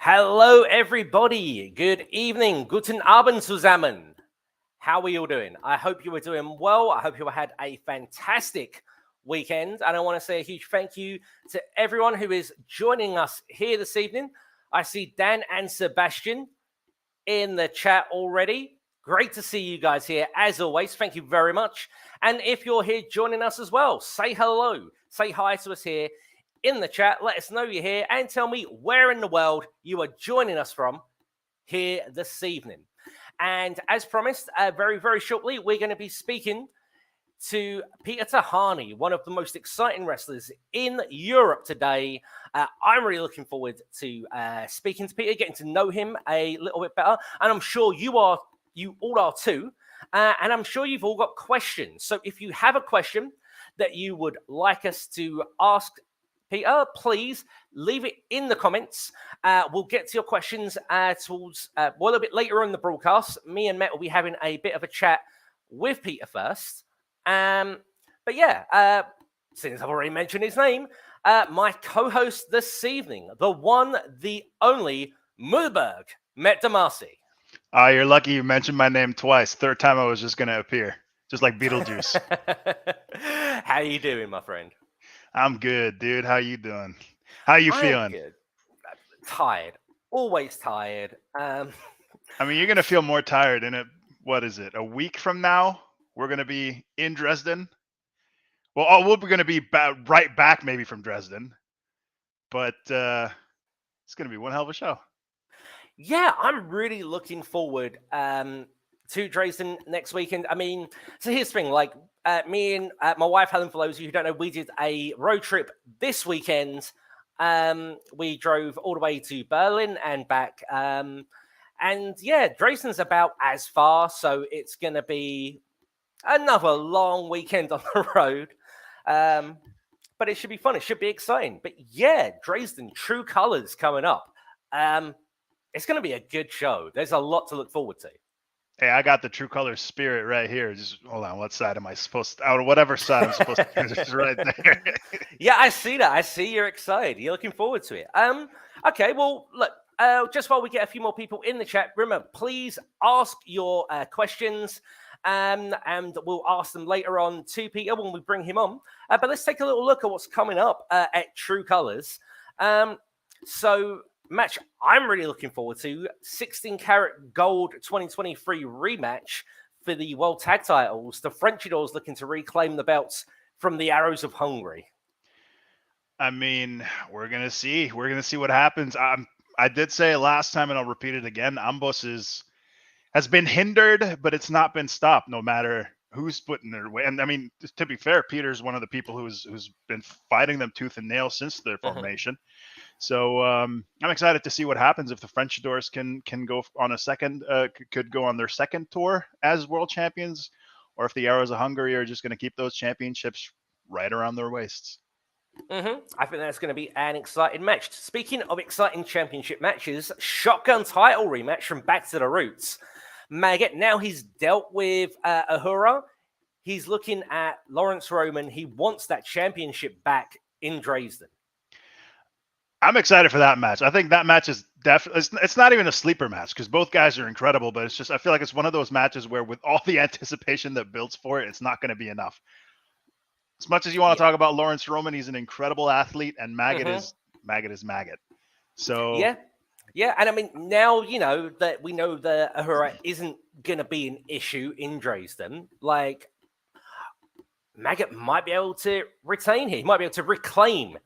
Hello, everybody. Good evening. Guten Abend zusammen. How are you all doing? I hope you are doing well. I hope you had a fantastic weekend. And I want to say a huge thank you to everyone who is joining us here this evening. I see Dan and Sebastian in the chat already. Great to see you guys here, as always. Thank you very much. And if you're here joining us as well, say hello. Say hi to us here in the chat. Let us know you're here and tell me where in the world you are joining us from here this evening. And as promised, very, very shortly, we're going to be speaking to Peter Tihanyi, one of the most exciting wrestlers in Europe today. I'm really looking forward to speaking to Peter, getting to know him a little bit better. And I'm sure you all are too. And I'm sure you've all got questions. So if you have a question that you would like us to ask Peter, please leave it in the comments. We'll get to your questions towards a little bit later on in the broadcast. Me and Mett will be having a bit of a chat with Peter first. But yeah, since I've already mentioned his name, my co-host this evening, the one, the only, Mühlberg, Mett Dimassi. You're lucky you mentioned my name twice. Third time I was just going to appear, just like Beetlejuice. How you doing, my friend? I'm good, dude. How you doing? How you feeling? Good. Tired. Always tired. I mean, you're going to feel more tired in what is it? A week from now, we're going to be in Dresden. Well, we're going to be right back maybe from Dresden. But it's going to be one hell of a show. Yeah, I'm really looking forward to Dresden next weekend. I mean, so here's the thing, like me and my wife, Helen, for those of you who don't know, we did a road trip this weekend. We drove all the way to Berlin and back. And yeah, Dresden's about as far, so it's going to be another long weekend on the road. But it should be fun. It should be exciting. But yeah, Dresden, True Colors coming up. It's going to be a good show. There's a lot to look forward to. Hey, I got the True Colors spirit right here. Just hold on. What side am I supposed to? Out of whatever side I'm supposed to. Just right there. Yeah, I see that. I see you're excited. You're looking forward to it. Okay. Well, look. Just while we get a few more people in the chat, remember, please ask your questions, and we'll ask them later on to Peter when we bring him on. But let's take a little look at what's coming up at True Colors. So. Match I'm really looking forward to, 16 karat gold 2023 rematch for the world tag titles. The Frenchadors looking to reclaim the belts from the Arrows of Hungary. I mean, we're gonna see what happens. I did say it last time and I'll repeat it again. Amboss has been hindered, but it's not been stopped, no matter who's putting their way. And I mean, to be fair, Peter's one of the people who's been fighting them tooth and nail since their formation. So I'm excited to see what happens if the Frenchadors can go on a second, could go on their second tour as world champions, or if the Arrows of Hungary are just going to keep those championships right around their waists. I think that's going to be an exciting match. Speaking of exciting championship matches, shotgun title rematch from Back to the Roots. Maggot, now he's dealt with Ahura. He's looking at Lawrence Roman. He wants that championship back in Dresden. I'm excited for that match. I think that match is definitely, it's not even a sleeper match because both guys are incredible, but it's just, I feel like it's one of those matches where with all the anticipation that builds for it, it's not going to be enough. As much as you want to talk about Lawrence Roman, he's an incredible athlete, and Maggot is Maggot. So yeah. And I mean, now, you know, that we know that Ahura isn't going to be an issue in Dresden, like Maggot might be able to retain here. He might be able to reclaim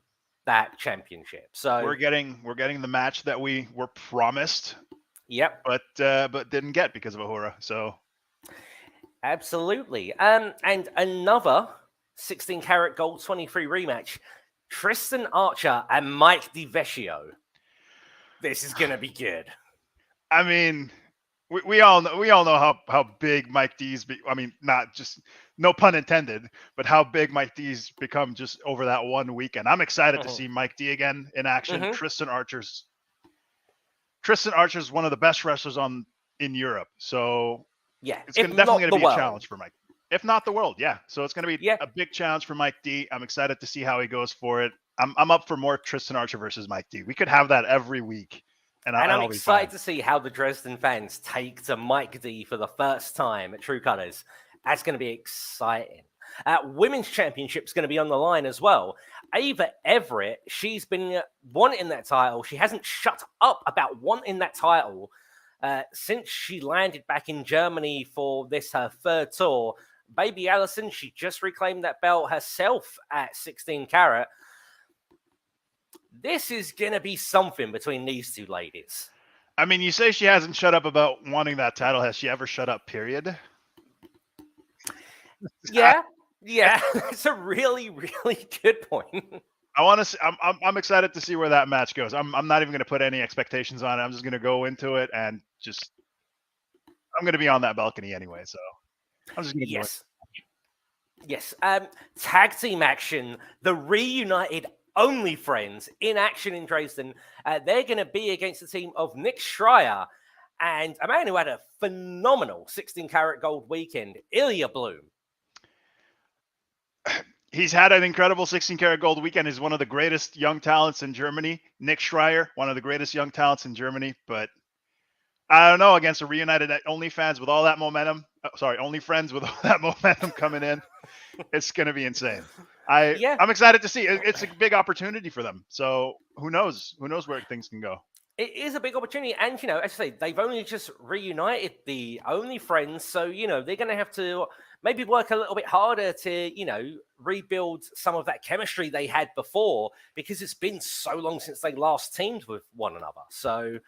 that championship. So we're getting the match that we were promised. Yep. But didn't get because of Ahura. So absolutely. And another 16 karat gold 23 rematch. Tristan Archer and Mike DiVecchio. This is gonna be good. I mean, we all know how big Mike D's I mean, not just, no pun intended, but how big Mike D's become just over that one weekend. I'm excited to see Mike D again in action. Tristan Archer's one of the best wrestlers in Europe. So yeah, it's definitely going to be a challenge for Mike. If not the world, yeah. So it's going to be a big challenge for Mike D. I'm excited to see how he goes for it. I'm up for more Tristan Archer versus Mike D. We could have that every week. and I'm I'll be fine. excited to see how the Dresden fans take to Mike D for the first time at True Colors. That's going to be exciting. Women's Championship is going to be on the line as well. Ava Everett, she's been wanting that title. She hasn't shut up about wanting that title since she landed back in Germany for this her third tour. Baby Allison, she just reclaimed that belt herself at 16 carat. This is going to be something between these two ladies. I mean, you say she hasn't shut up about wanting that title. Has she ever shut up, period? Yeah, it's a really, really good point. I want to see, I'm excited to see where that match goes. I'm not even going to put any expectations on it. I'm just going to go into it and just, I'm going to be on that balcony anyway. So I'm just going to do it. Yes. Tag team action. The reunited Only Friends in action in Dresden. They're going to be against the team of Nick Schreier and a man who had a phenomenal 16 karat gold weekend, Ilya Bloom. He's had an incredible 16 karat gold weekend. He's one of the greatest young talents in Germany. Nick Schreier, one of the greatest young talents in Germany. But I don't know, against a reunited OnlyFans with all that momentum. Only Friends with all that momentum coming in. It's going to be insane. I'm excited to see. It's a big opportunity for them. So who knows? Who knows where things can go? It is a big opportunity. And, as I say, they've only just reunited the Only Friends. So, they're going to have to maybe work a little bit harder to, rebuild some of that chemistry they had before, because it's been so long since they last teamed with one another. So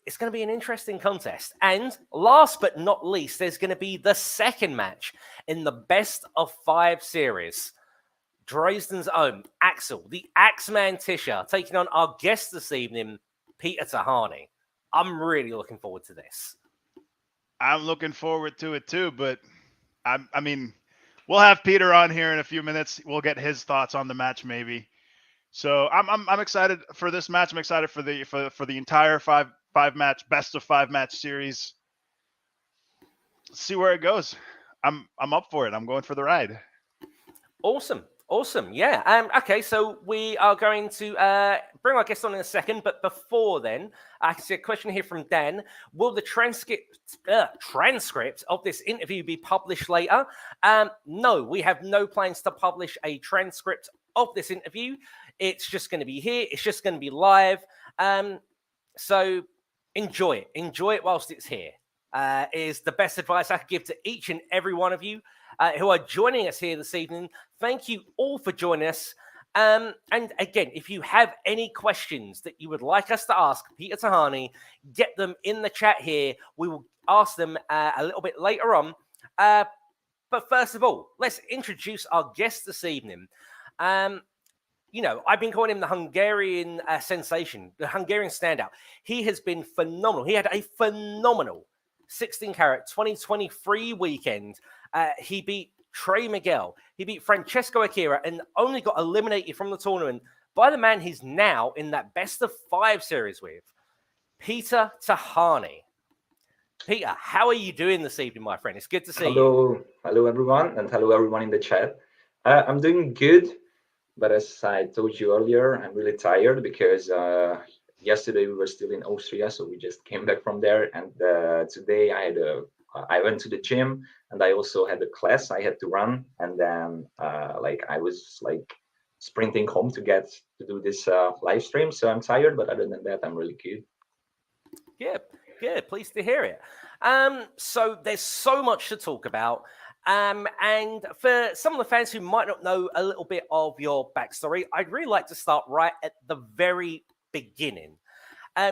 it's going to be an interesting contest. And last but not least, there's going to be the second match in the best of 5 series. Dresden's own Axel, the Axeman Tischer, taking on our guest this evening, Peter Tihanyi. I'm really looking forward to this. I'm looking forward to it too, but I mean, we'll have Peter on here in a few minutes. We'll get his thoughts on the match, maybe. So I'm excited for this match. I'm excited for the entire five match best of 5 match series. Let's see where it goes. I'm up for it. I'm going for the ride. Awesome. Yeah. Okay, so we are going to bring our guest on in a second, but before then, I can see a question here from Dan. Will the transcript of this interview be published later? No, we have no plans to publish a transcript of this interview. It's just going to be here. It's just going to be live. So enjoy it. Enjoy it whilst it's here. Is the best advice I could give to each and every one of you who are joining us here this evening. Thank you all for joining us. And again, if you have any questions that you would like us to ask Peter Tihanyi, get them in the chat here. We will ask them a little bit later on. But first of all, let's introduce our guest this evening. I've been calling him the Hungarian Sensation, the Hungarian standout. He has been phenomenal. He had a phenomenal 16 karat 2023 weekend. He beat Trey Miguel. He beat Francesco Akira and only got eliminated from the tournament by the man he's now in that best of 5 series with, Peter Tihanyi. Peter, how are you doing this evening, my friend? It's good to see you. Hello, everyone, and hello, everyone in the chat. I'm doing good, but as I told you earlier, I'm really tired because yesterday we were still in Austria, so we just came back from there, and today I went to the gym, and I also had a class I had to run, and then I was sprinting home to do this live stream. So I'm tired, but other than that, I'm really good. Good. Pleased to hear it. So there's so much to talk about. And for some of the fans who might not know a little bit of your backstory, I'd really like to start right at the very beginning.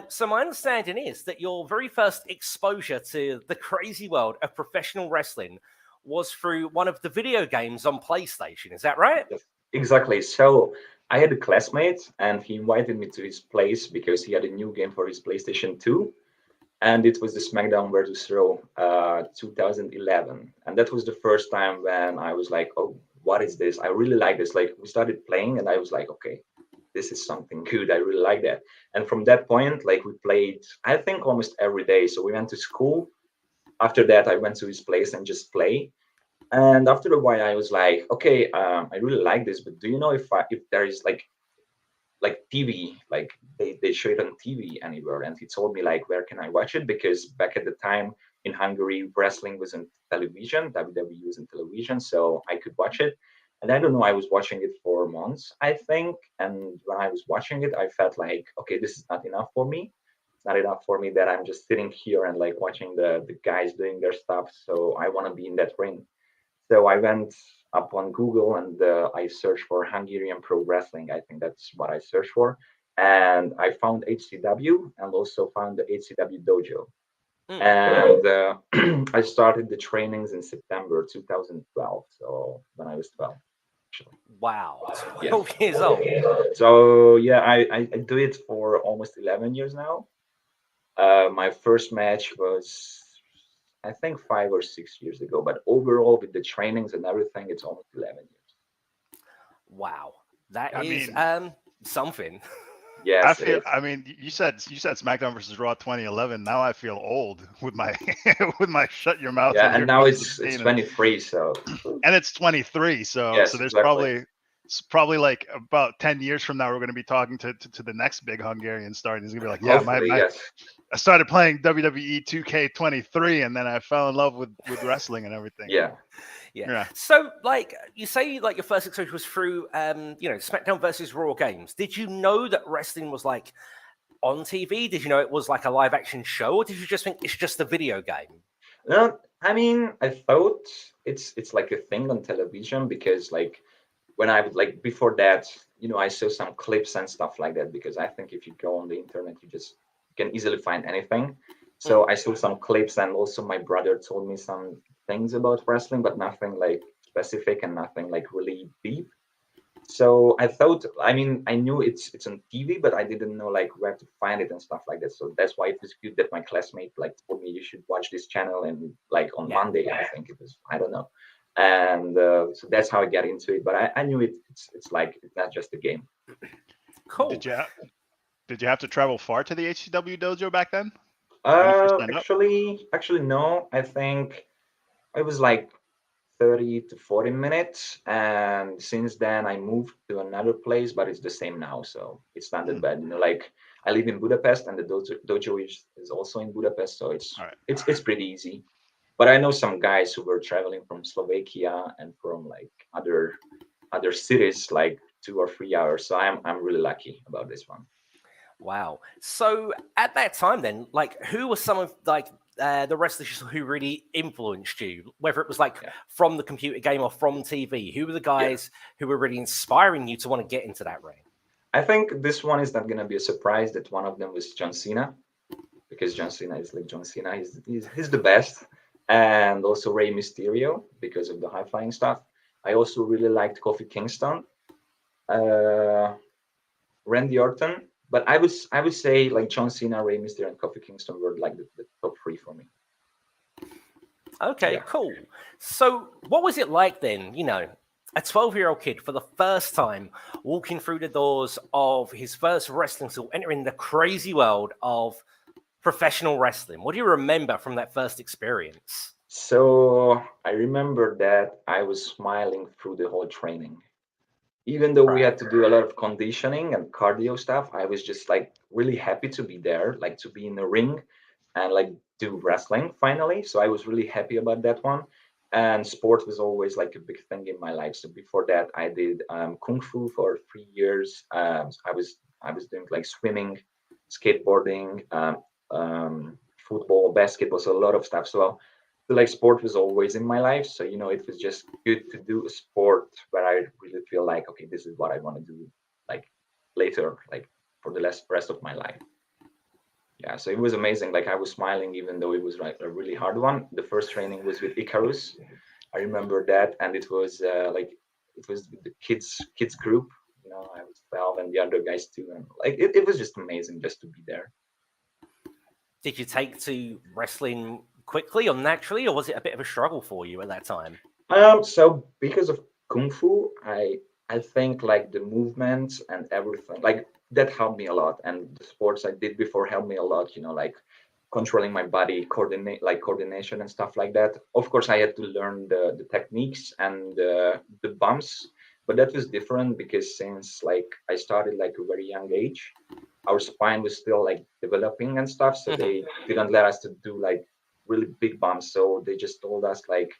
So my understanding is that your very first exposure to the crazy world of professional wrestling was through one of the video games on PlayStation. Is that right? Yes, exactly. So I had a classmate, and he invited me to his place because he had a new game for his PlayStation 2. And it was the SmackDown vs. Raw 2011. And that was the first time when I was like, oh, what is this? I really like this. We started playing, and I was like, okay, this is something good. I really like that. And from that point, we played, I think, almost every day. So we went to school. After that, I went to his place and just play. And after a while, I was like, okay, I really like this, but do you know if there is like TV, like they show it on TV anywhere. And he told me like, where can I watch it? Because back at the time in Hungary, wrestling was on television, WWE was on television, so I could watch it. And I don't know, I was watching it for months, I think. And when I was watching it, I felt like, okay, this is not enough for me. It's not enough for me that I'm just sitting here and like watching the guys doing their stuff. So I want to be in that ring. So I went up on Google and I searched for Hungarian Pro Wrestling. I think that's what I searched for. And I found HCW and also found the HCW Dojo. Mm. And I started the trainings in September 2012. So when I was 12, actually. Wow, Yeah. 12 years old. So yeah, I do it for almost 11 years now. My first match was, I think, 5 or 6 years ago, but overall with the trainings and everything, it's almost 11 years. Wow, that I is mean, something. I Yes, it feel. is. I mean, you said SmackDown versus Raw 2011. Now I feel old with my with my shut your mouth Yeah, and and you're now it's 2017 23. So and it's 23. So yes, there's exactly. probably it's probably like about 10 years from now we're going to be talking to the next big Hungarian star and he's going to be like, yeah, Hopefully, my yes. I started playing WWE 2K23 and then I fell in love with wrestling and everything. Yeah. Yeah. Yeah. So, like, you say, like your first exposure was through, SmackDown versus Raw games. Did you know that wrestling was like on TV? Did you know it was like a live action show, or did you just think it's just a video game? No, I mean, I thought it's like a thing on television because like when I would like before that, I saw some clips and stuff like that because I think if you go on the internet, you just can easily find anything. Mm. So I saw some clips and also my brother told me some things about wrestling, but nothing like specific and nothing like really deep. So I thought, I mean, I knew it's on TV, but I didn't know like where to find it and stuff like that. So that's why it was good that my classmate like told me you should watch this channel and like on Yeah. Monday, I think it was, I don't know. And so that's how I got into it. But I knew it's like it's not just a game. Cool. Did you did you have to travel far to the HCW dojo back then when you first signed up? Actually, no. I think it was like 30 to 40 minutes. And since then, I moved to another place, but it's the same now. So it's not that Hmm. bad. Like I live in Budapest and the dojo is also in Budapest. So All right. it's pretty easy. But I know some guys who were traveling from Slovakia and from like other cities, like 2 or 3 hours. So I'm really lucky about this one. Wow. So at that time, then, like, who were some of like the wrestlers who really influenced you? Whether it was like Yeah. from the computer game or from TV, who were the Yeah. guys who were really inspiring you to want to get into that ring? I think this one is not gonna be a surprise that one of them was John Cena, because John Cena is like John Cena. He's the best, and also Rey Mysterio because of the high flying stuff. I also really liked Kofi Kingston, uh, Randy Orton, but I would say like John Cena, Rey Mysterio, and Kofi Kingston were like the top three for me. Okay, Yeah. cool. So what was it like then? A 12-year-old kid for the first time walking through the doors of his first wrestling school, entering the crazy world of professional wrestling. What do you remember from that first experience? So I remember that I was smiling through the whole training. Even though we Right. had to do a lot of conditioning and cardio stuff, I was just like really happy to be there, like to be in the ring and like do wrestling finally. So I was really happy about that one. And sport was always like a big thing in my life. So before that, I did kung fu for 3 years. So I was doing like swimming, skateboarding, football, basketball, so a lot of stuff. So like sport was always in my life. So it was just good to do a sport where I really feel like, okay, this is what I want to do like later, like for the rest of my life. Yeah, so it was amazing. Like I was smiling even though it was like a really hard one. The first training was with Icarus. I remember that, and it was like it was with the kids group. I was 12 and the other guys too, and like it was just amazing just to be there. Did you take to wrestling quickly or naturally, or was it a bit of a struggle for you at that time? So because of kung fu, I think like the movements and everything like that helped me a lot, and the sports I did before helped me a lot. Like controlling my body, coordination and stuff like that. Of course, I had to learn the techniques and the bumps but that was different because since like I started like a very young age, our spine was still like developing and stuff, so they didn't let us to do like really big bumps. So they just told us like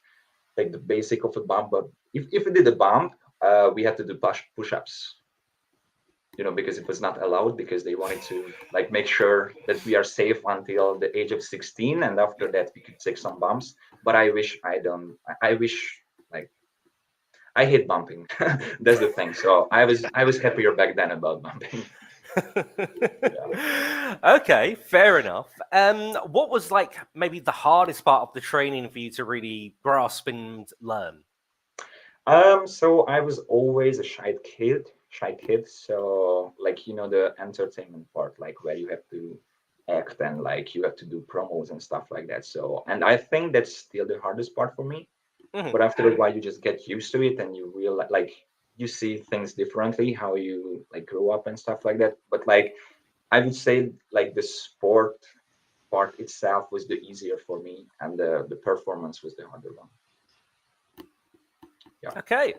the basic of a bump. But if we did a bump, we had to do push-ups, because it was not allowed, because they wanted to like make sure that we are safe until the age of 16, and after that we could take some bumps. But I wish I don't. I wish like I hate bumping. That's the thing. So I was happier back then about bumping. Okay, fair enough. What was like maybe the hardest part of the training for you to really grasp and learn? So I was always a shy kid. So like the entertainment part, like where you have to act and like you have to do promos and stuff like that. So and I think that's still the hardest part for me. But after a while, you just get used to it and you realize like you see things differently, how you like grow up and stuff like that. But like I would say like the sport part itself was the easier for me, and the performance was the harder one. Yeah. Okay,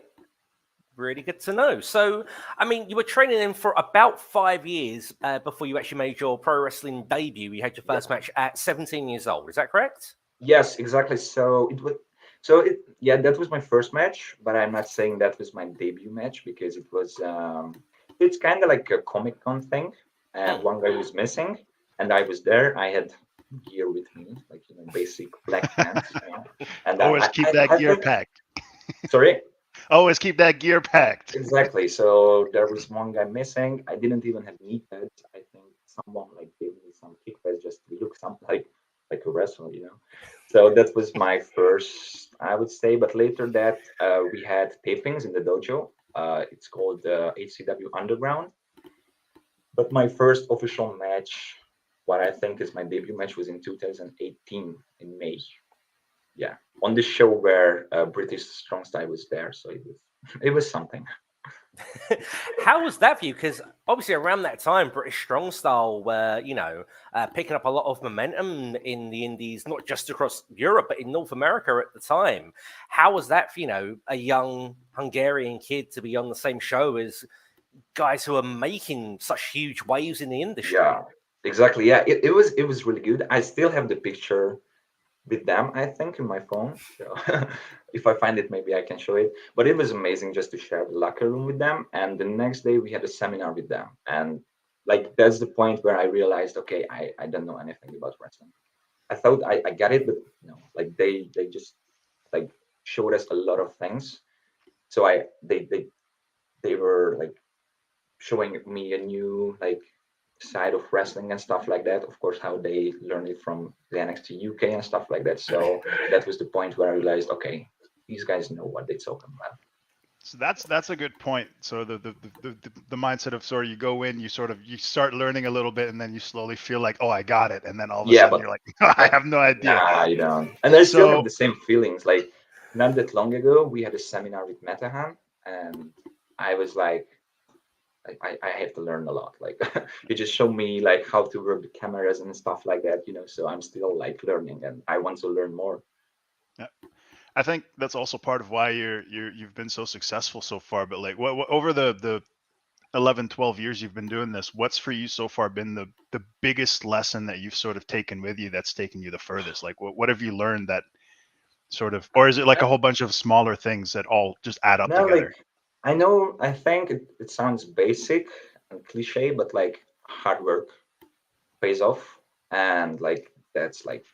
really good to know. So, I mean, you were training them for about 5 years before you actually made your pro wrestling debut. You had your first match at 17 years old. Is that correct? Yes, exactly. So that was my first match, but I'm not saying that was my debut match because it's kind of like a Comic Con thing, and one guy was missing, and I was there. I had gear with me, like basic black pants, and Always keep that gear think, packed. sorry. Always keep that gear packed. Exactly. So there was one guy missing. I didn't even have knee pads. I think someone like gave me some kick pads just to look something like a wrestler. So that was my first, I would say. But later that we had tapings in the dojo. It's called HCW Underground. But my first official match, what I think is my debut match, was in 2018 in May. Yeah, on the show where British Strong Style was there. So it was something. How was that for you? Because obviously around that time, British Strong Style were, picking up a lot of momentum in the indies, not just across Europe, but in North America at the time. How was that for, a young Hungarian kid to be on the same show as guys who are making such huge waves in the industry? Yeah, exactly. Yeah, it was really good. I still have the picture with them, I think, in my phone. So if I find it, maybe I can show it. But it was amazing just to share the locker room with them. And the next day we had a seminar with them. And like that's the point where I realized, okay, I don't know anything about wrestling. I thought I got it, but no, like they just like showed us a lot of things. So they were like showing me a new like side of wrestling and stuff like that. Of course, how they learned it from the NXT UK and stuff like that. So that was the point where I realized, okay, these guys know what they're talking about. So that's a good point. So the mindset of sort of you go in, you start learning a little bit, and then you slowly feel like, oh, I got it, and then all of a sudden you're like, I have no idea. Nah, you don't. And I still have the same feelings. Like not that long ago, we had a seminar with Mett, and I was like, I have to learn a lot. Like you just show me like how to work the cameras and stuff like that, so I'm still like learning and I want to learn more. Yeah. I think that's also part of why you've been so successful so far. But like what over the 11, 12 years you've been doing this, what's for you so far been the biggest lesson that you've sort of taken with you that's taken you the furthest? Like what have you learned that sort of, or is it like a whole bunch of smaller things that all just add up together? Like I know, I think it sounds basic and cliche, but like hard work pays off, and like that's like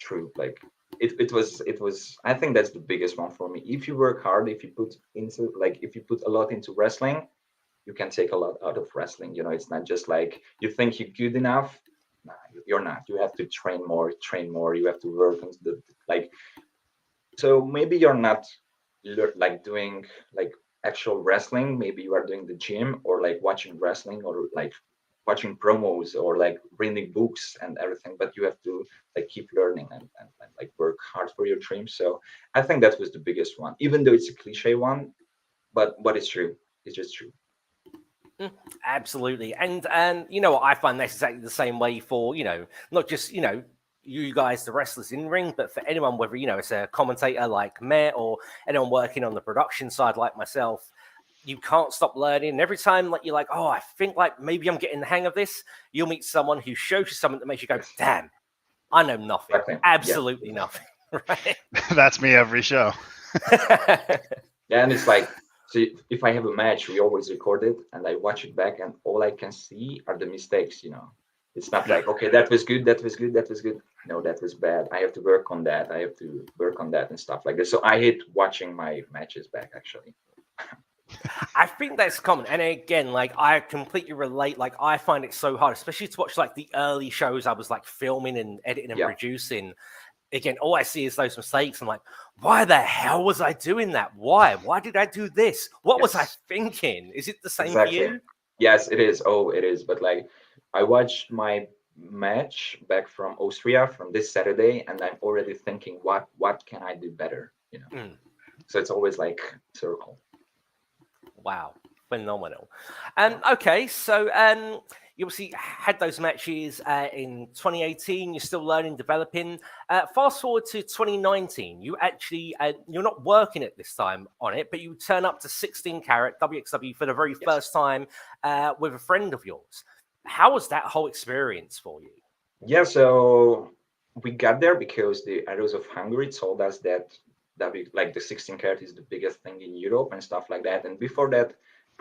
true. Like it was. I think that's the biggest one for me. If you work hard, if you put a lot into wrestling, you can take a lot out of wrestling. It's not just like you think you're good enough. Nah, you're not. You have to train more. You have to work on the like. So maybe you're not like doing like actual wrestling. Maybe you are doing the gym or like watching wrestling or like watching promos or like reading books and everything, but you have to like keep learning and like work hard for your dreams. So I think that was the biggest one, even though it's a cliche one, but it's true. It's just true. Absolutely. And I find that's exactly the same way for, not just, you guys, the wrestlers in ring, but for anyone, whether, it's a commentator like Mett or anyone working on the production side like myself, you can't stop learning. And every time like you're like, oh, I think like maybe I'm getting the hang of this, you'll meet someone who shows you something that makes you go, Yes. damn, I know nothing. Exactly. Absolutely Yeah. nothing. Right. That's me every show. Yeah, and it's like, so if I have a match, we always record it and I watch it back, and all I can see are the mistakes, you know. It's not Yeah. like, okay, that was good, that was good, that was good. No, that was bad. I have to work on that. I have to work on that and stuff like this. So I hate watching my matches back, actually. I think that's common. And again, like I completely relate. Like I find it so hard, especially to watch like the early shows I was like filming and editing and Yeah. producing. Again, all I see is those mistakes. I'm like, why the hell was I doing that? Why? Why did I do this? What was I Yes. thinking? Is it the same Exactly. for you? Yes, it is. Oh, it is. But like, I watched my match back from Austria from this Saturday, and I'm already thinking, what can I do better? You know. Mm. So it's always like circle. Wow, phenomenal. Okay, so you obviously had those matches in 2018. You're still learning, developing. Fast forward to 2019. You actually you're not working at this time on it, but you turn up to 16 carat WXW for the very Yes. first time with a friend of yours. How was that whole experience for you? Yeah, so we got there because the Arrows of Hungary told us that like the 16 karat is the biggest thing in Europe and stuff like that. And before that,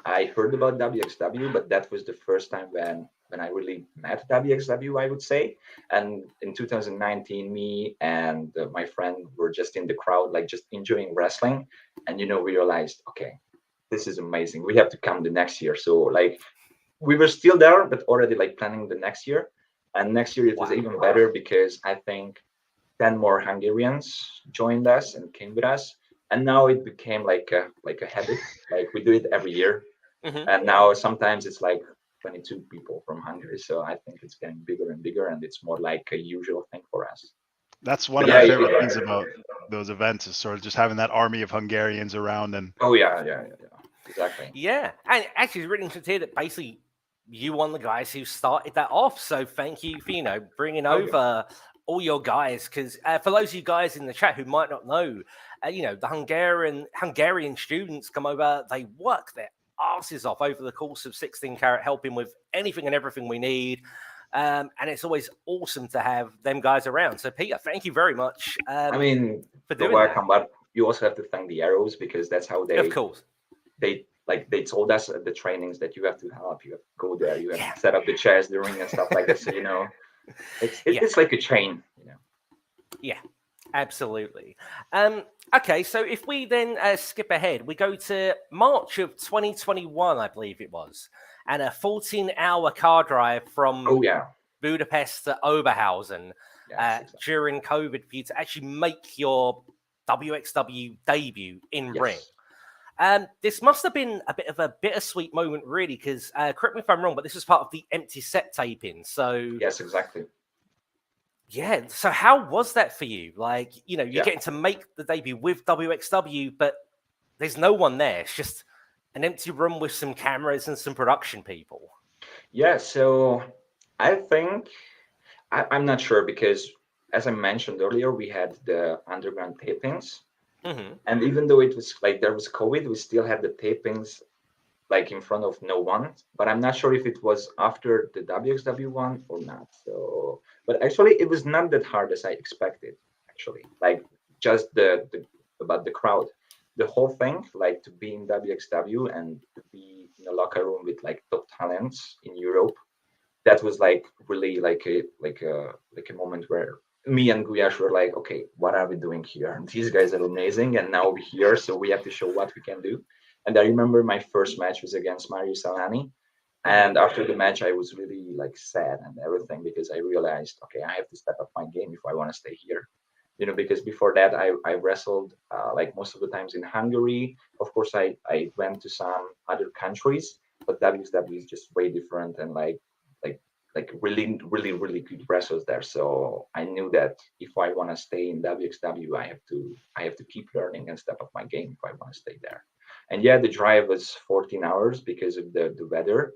I heard about WXW, but that was the first time when I really met WXW, I would say. And in 2019, me and my friend were just in the crowd, like just enjoying wrestling, and we realized, okay, this is amazing. We have to come the next year. So like we were still there, but already like planning the next year. And next year it was Wow. even better because I think 10 more Hungarians joined us and came with us. And now it became like a habit. Like we do it every year. Mhm. And now sometimes it's like 22 people from Hungary. So I think it's getting bigger and bigger, and it's more like a usual thing for us. That's one But of my yeah, favorite things about those events is sort of just having that army of Hungarians around. And oh yeah. Exactly. Yeah, and actually, it's really interesting to hear that basically you one of the guys who started that off. So thank you for bringing Okay. over all your guys. Because for those of you guys in the chat who might not know, the Hungarian students come over. They work their asses off over the course of 16 carat, helping with anything and everything we need. And it's always awesome to have them guys around. So Peter, thank you very much I mean, for you're doing that. welcome, but you also have to thank the Arrows because that's how Of course. they told us at the trainings that you have to help, you have to go there, you have Yeah. to set up the chairs, the ring, and stuff like that. So it's like a chain. Yeah, absolutely. Okay, so if we then skip ahead, we go to March of 2021, I believe it was, and a 14-hour car drive from Oh yeah, Budapest to Oberhausen yes, exactly. during COVID for you to actually make your WXW debut in ring. Yes. This must have been a bit of a bittersweet moment, really, because correct me if I'm wrong, but this was part of the Empty Set taping. So Yes, exactly. yeah. So how was that for you? Like, you're Yeah. getting to make the debut with WXW, but there's no one there. It's just an empty room with some cameras and some production people. Yeah, so I think I'm not sure because as I mentioned earlier, we had the underground tapings. Hmm. And even though it was like there was COVID, we still had the tapings like in front of no one. But I'm not sure if it was after the WXW one or not. So, but actually, it was not that hard as I expected. Actually, like just the about the crowd, the whole thing, like to be in WXW and to be in a locker room with like top talents in Europe. That was like really like a moment where me and Guyash were like, okay, what are we doing here? These guys are amazing, and now we're here, so we have to show what we can do. And I remember my first match was against Mario Salani, and after the match, I was really like sad and everything because I realized, okay, I have to step up my game if I want to stay here. Because before that, I wrestled like most of the times in Hungary. Of course, I went to some other countries, but WXW is just way different and like like really really good wrestlers there. So I knew that if I want to stay in WXW, I have to keep learning and step up my game if I want to stay there. And yeah, the drive was 14 hours because of the weather.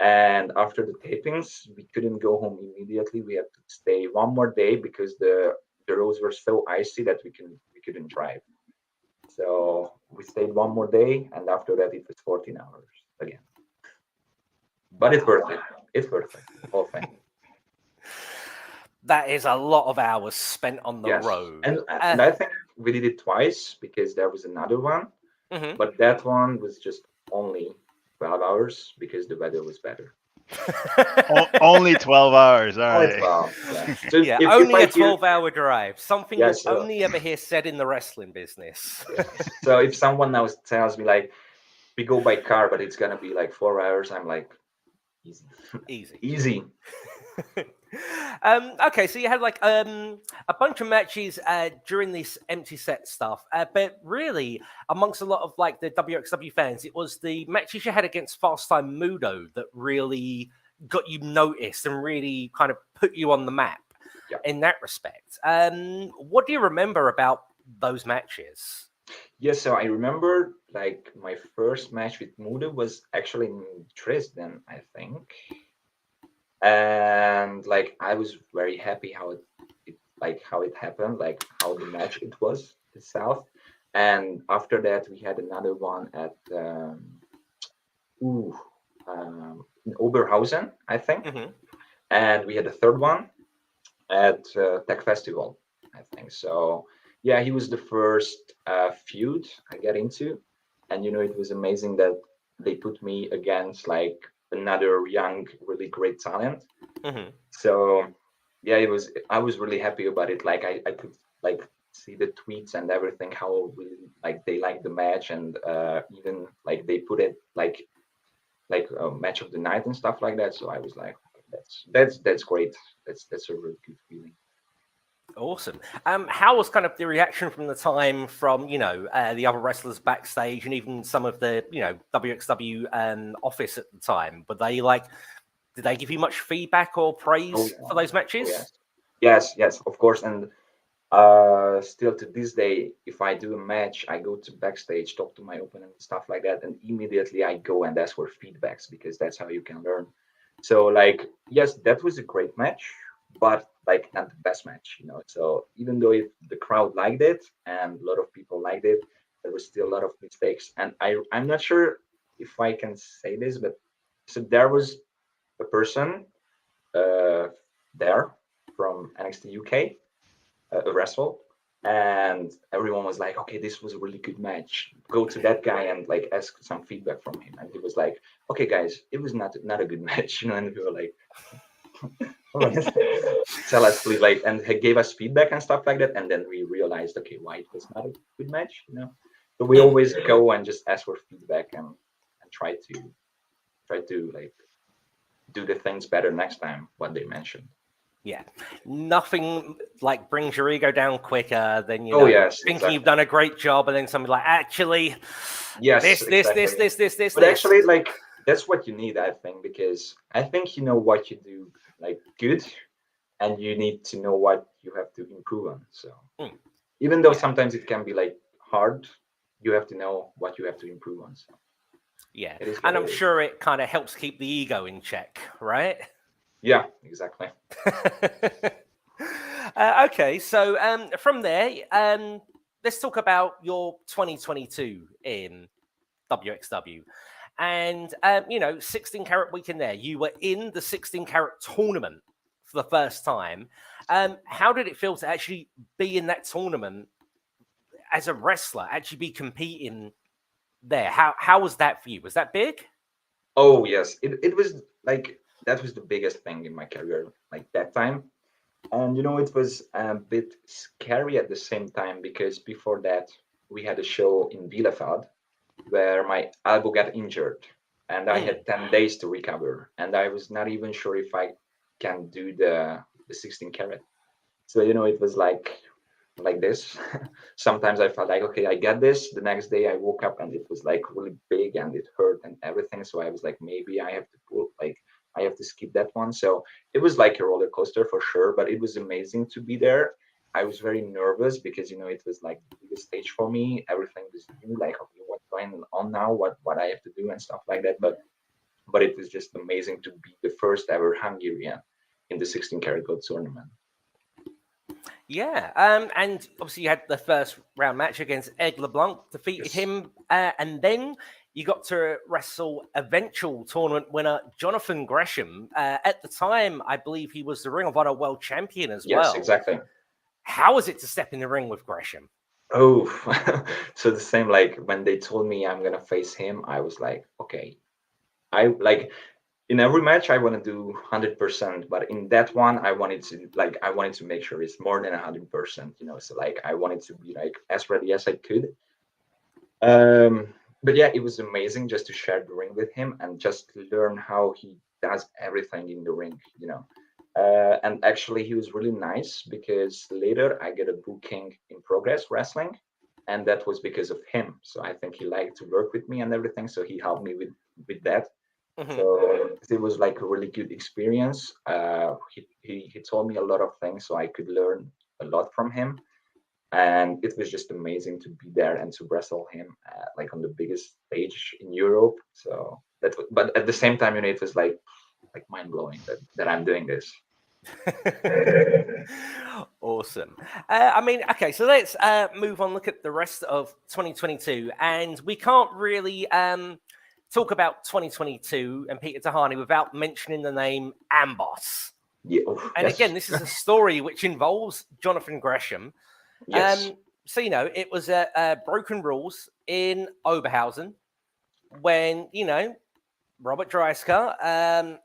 And after the tapings, we couldn't go home immediately. We had to stay one more day because the roads were so icy that we couldn't drive. So we stayed one more day, and after that it was 14 hours again. But it's worth it. It's worth it. Whole thing. That is a lot of hours spent on the Yes. road. And I think we did it twice because there was another one, but that one was just only 12 hours because the weather was better. Only 12 hours. All Only right. 12. Yeah. So Yeah, only a 12-hour drive. Something Yeah, you'll so- only ever hear said in the wrestling business. Yes. So if someone now tells me like we go by car, but it's gonna be like 4 hours, I'm like, easy. Easy. Easy. Okay, so you had like a bunch of matches during this empty set stuff, but really amongst a lot of like the WXW fans, it was the matches you had against Fast Time Mudo that really got you noticed and really kind of put you on the map. Yeah. In that respect. What do you remember about those matches? Yes, so I remember like my first match with Muda was actually in Dresden, I think. And like I was very happy how it happened, like how the match it was itself. And after that we had another one at in Oberhausen, I think. And we had a third one at Tech Festival, I think. So yeah, he was the first feud I get into, and it was amazing that they put me against like another young, really great talent. So yeah, I was really happy about it. Like I could like see the tweets and everything, how really like they liked the match, and even like they put it like a match of the night and stuff like that. So I was like, okay, that's great. That's a really good feeling. Awesome. How was kind of the reaction from the time from the other wrestlers backstage and even some of the WXW office at the time? Were they like, did they give you much feedback or praise for those matches? Yes, of course. And still to this day, if I do a match, I go to backstage, talk to my opponent and stuff like that, and immediately I go and ask for feedbacks because that's how you can learn. So like, yes, that was a great match, but like not the best match. So even though the crowd liked it and a lot of people liked it, there was still a lot of mistakes. And I'm not sure if I can say this, but so there was a person there from NXT UK, a wrestler, and everyone was like, okay, this was a really good match, go to that guy and like ask some feedback from him. And he was like, okay guys, it was not a good match, and we were like, tell us please, like, and he gave us feedback and stuff like that, and then we realized, okay, why it was not a good match. So we always go and just ask for feedback and try to like do the things better next time, what they mentioned. Yeah, nothing like brings your ego down quicker than yes, thinking exactly. you've done a great job, and then somebody like, actually, yes, this, exactly. But actually, like that's what you need, I think, because I think you know what you do like good, and you need to know what you have to improve on. So even though sometimes it can be like hard, you have to know what you have to improve on. So yeah, and I'm sure it kind of helps keep the ego in check, right? Yeah, exactly. Okay, so from there, let's talk about your 2022 in WXW. And, 16 Carat weekend there. You were in the 16 Carat tournament for the first time. How did it feel to actually be in that tournament as a wrestler, actually be competing there? How was that for you? Was that big? Oh, yes. It was like, that was the biggest thing in my career, like that time. And it was a bit scary at the same time because before that we had a show in Bielefeld where my elbow got injured and I had 10 days to recover, and I was not even sure if I can do the 16 carat. So it was like this. Sometimes I felt like, okay, I get this. The next day I woke up and it was like really big and it hurt and everything. So I was like, maybe I have to I have to skip that one. So it was like a roller coaster for sure, but it was amazing to be there. I was very nervous because it was like the biggest stage for me. Everything was new, like, okay, what's going on now, what I have to do and stuff like that. But it was just amazing to be the first ever Hungarian in the 16 karat gold tournament. Yeah, and obviously you had the first round match against Ed LeBlanc, defeated Yes. him, and then you got to wrestle eventual tournament winner Jonathan Gresham. At the time, I believe he was the Ring of Honor World Champion as Yes, well. exactly. How was it to step in the ring with Gresham? Oh, so the same, like when they told me I'm gonna face him, I was like, okay. I like in every match I want to do 100%, but in that one I wanted to make sure it's more than 100%, you know. So like I wanted to be like as ready as I could. But yeah, it was amazing just to share the ring with him and just learn how he does everything in the ring, you know. And actually, he was really nice because later I get a booking in Progress Wrestling, and that was because of him. So I think he liked to work with me and everything, so he helped me with that. Mhm. So it was like a really good experience. He told me a lot of things, so I could learn a lot from him, and it was just amazing to be there and to wrestle him like on the biggest stage in Europe. So but at the same time, you know, it was like mind blowing that I'm doing this. Awesome. I mean, okay, so let's move on. Look at the rest of 2022, and we can't really talk about 2022 and Peter Tihanyi without mentioning the name Amboss. Yeah. Oh, And yes. again, this is a story which involves Jonathan Gresham. Yes. So you know, it was Broken Rules in Oberhausen when you know Robert Dreisker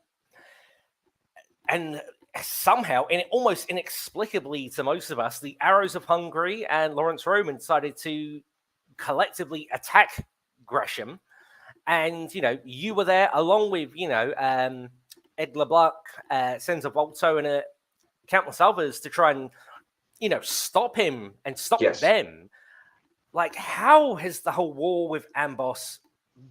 and somehow, and almost inexplicably to most of us, the Arrows of Hungary and Lawrence Roman decided to collectively attack Gresham. And, you know, you were there along with, you know, Ed LeBlanc, Senza Volto, and countless others to try and, you know, stop him and stop Yes. them. Like, how has the whole war with Amboss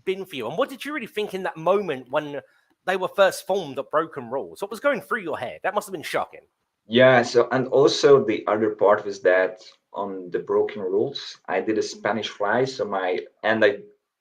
been for you? And what did you really think in that moment when they were first formed at Broken Rules? What was going through your head? That must have been shocking. Yeah. So and also the other part was that on the Broken Rules, I did a Spanish fly, so I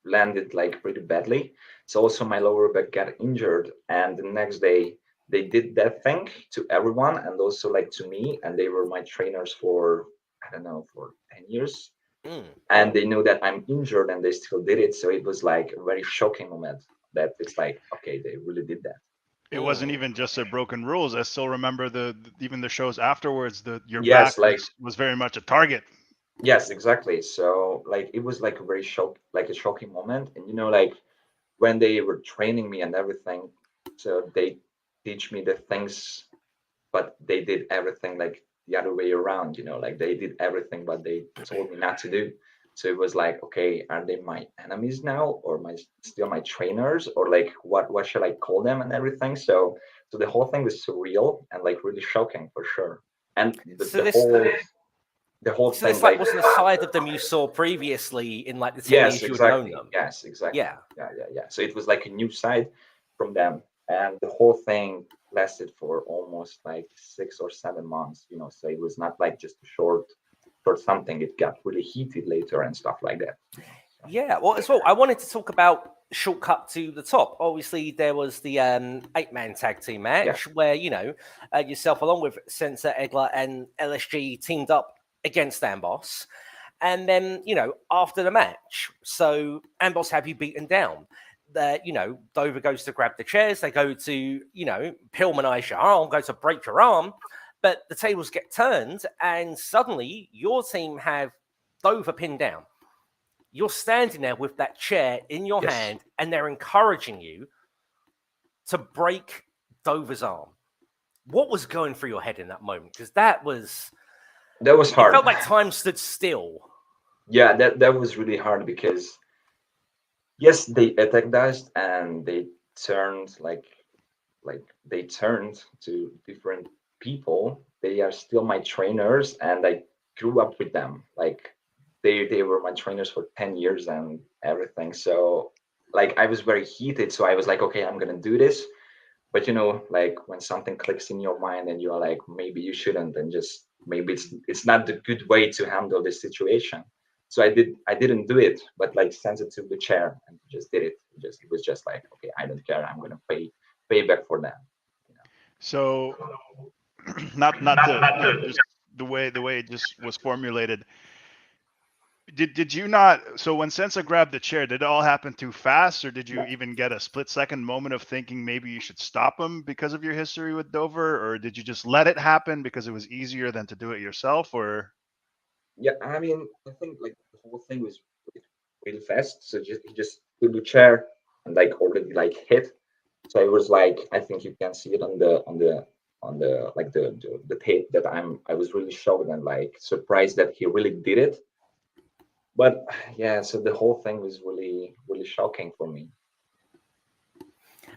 landed like pretty badly. So also my lower back got injured, and the next day they did that thing to everyone, and also like to me, and they were my trainers for I don't know for 10 years, Mm. and they knew that I'm injured, and they still did it. So it was like a very shocking moment that it's like okay, they really did that. It wasn't Mm. even just a broken rules. I still remember even the shows afterwards. Your back Yes, like was very much a target. yes, exactly. So like it was like a very like a shocking moment. And you know, like when they were training me and everything, so they teach me the things, but they did everything like the other way around, you know, like they did everything but they told me not to do. So it was like, okay, are they my enemies now or my still my trainers or like what should I call them and everything? So the whole thing was surreal and like really shocking for sure. And So the this, whole so thing this like like wasn't a side of them you saw previously in like the 10 years yes, you had known exactly. them. Yes, exactly. Yeah. Yeah. So it was like a new side from them. And the whole thing lasted for almost like 6 or 7 months, you know. So it was not like just a short something. It got really heated later and stuff like that. You know, so. Yeah. Well, as well, I wanted to talk about Shortcut to the Top. Obviously, there was the 8-man tag team Yeah. match where, you know, yourself along with Sensor, Egler, and LSG teamed up against Amboss. And then, you know, after the match, so Amboss have you beaten down. You know, Dover goes to grab the chairs. They go to, you know, Pillmanize your arm, go to break your arm. But the tables get turned, and suddenly your team have Dover pinned down. You're standing there with that chair in your Yes. hand, and they're encouraging you to break Dover's arm. What was going through your head in that moment? Because that was, it hard. felt like time stood still. Yeah, that was really hard because yes, they attacked us and they turned like they turned to different people. They are still my trainers and I grew up with them. Like they were my trainers for 10 years and everything. So like I was very heated. So I was like, okay, I'm gonna do this. But you know, like when something clicks in your mind and you're like, maybe you shouldn't, and just maybe it's not the good way to handle this situation. So I didn't do it, but like sent it to the chair and just did it. It was just like, okay, I don't care. I'm gonna pay back for that. You know? So not to just the way it just was formulated. Did you not? So when Sensa grabbed the chair, did it all happen too fast, or did you even get a split-second moment of thinking maybe you should stop him because of your history with Dover, or did you just let it happen because it was easier than to do it yourself? Or Yeah, I mean, I think like the whole thing was really fast. So he just took the chair and like already like hit. So it was like, I think you can see it on the like the tape that I was really shocked and like surprised that he really did it. But yeah, so the whole thing was really shocking for me.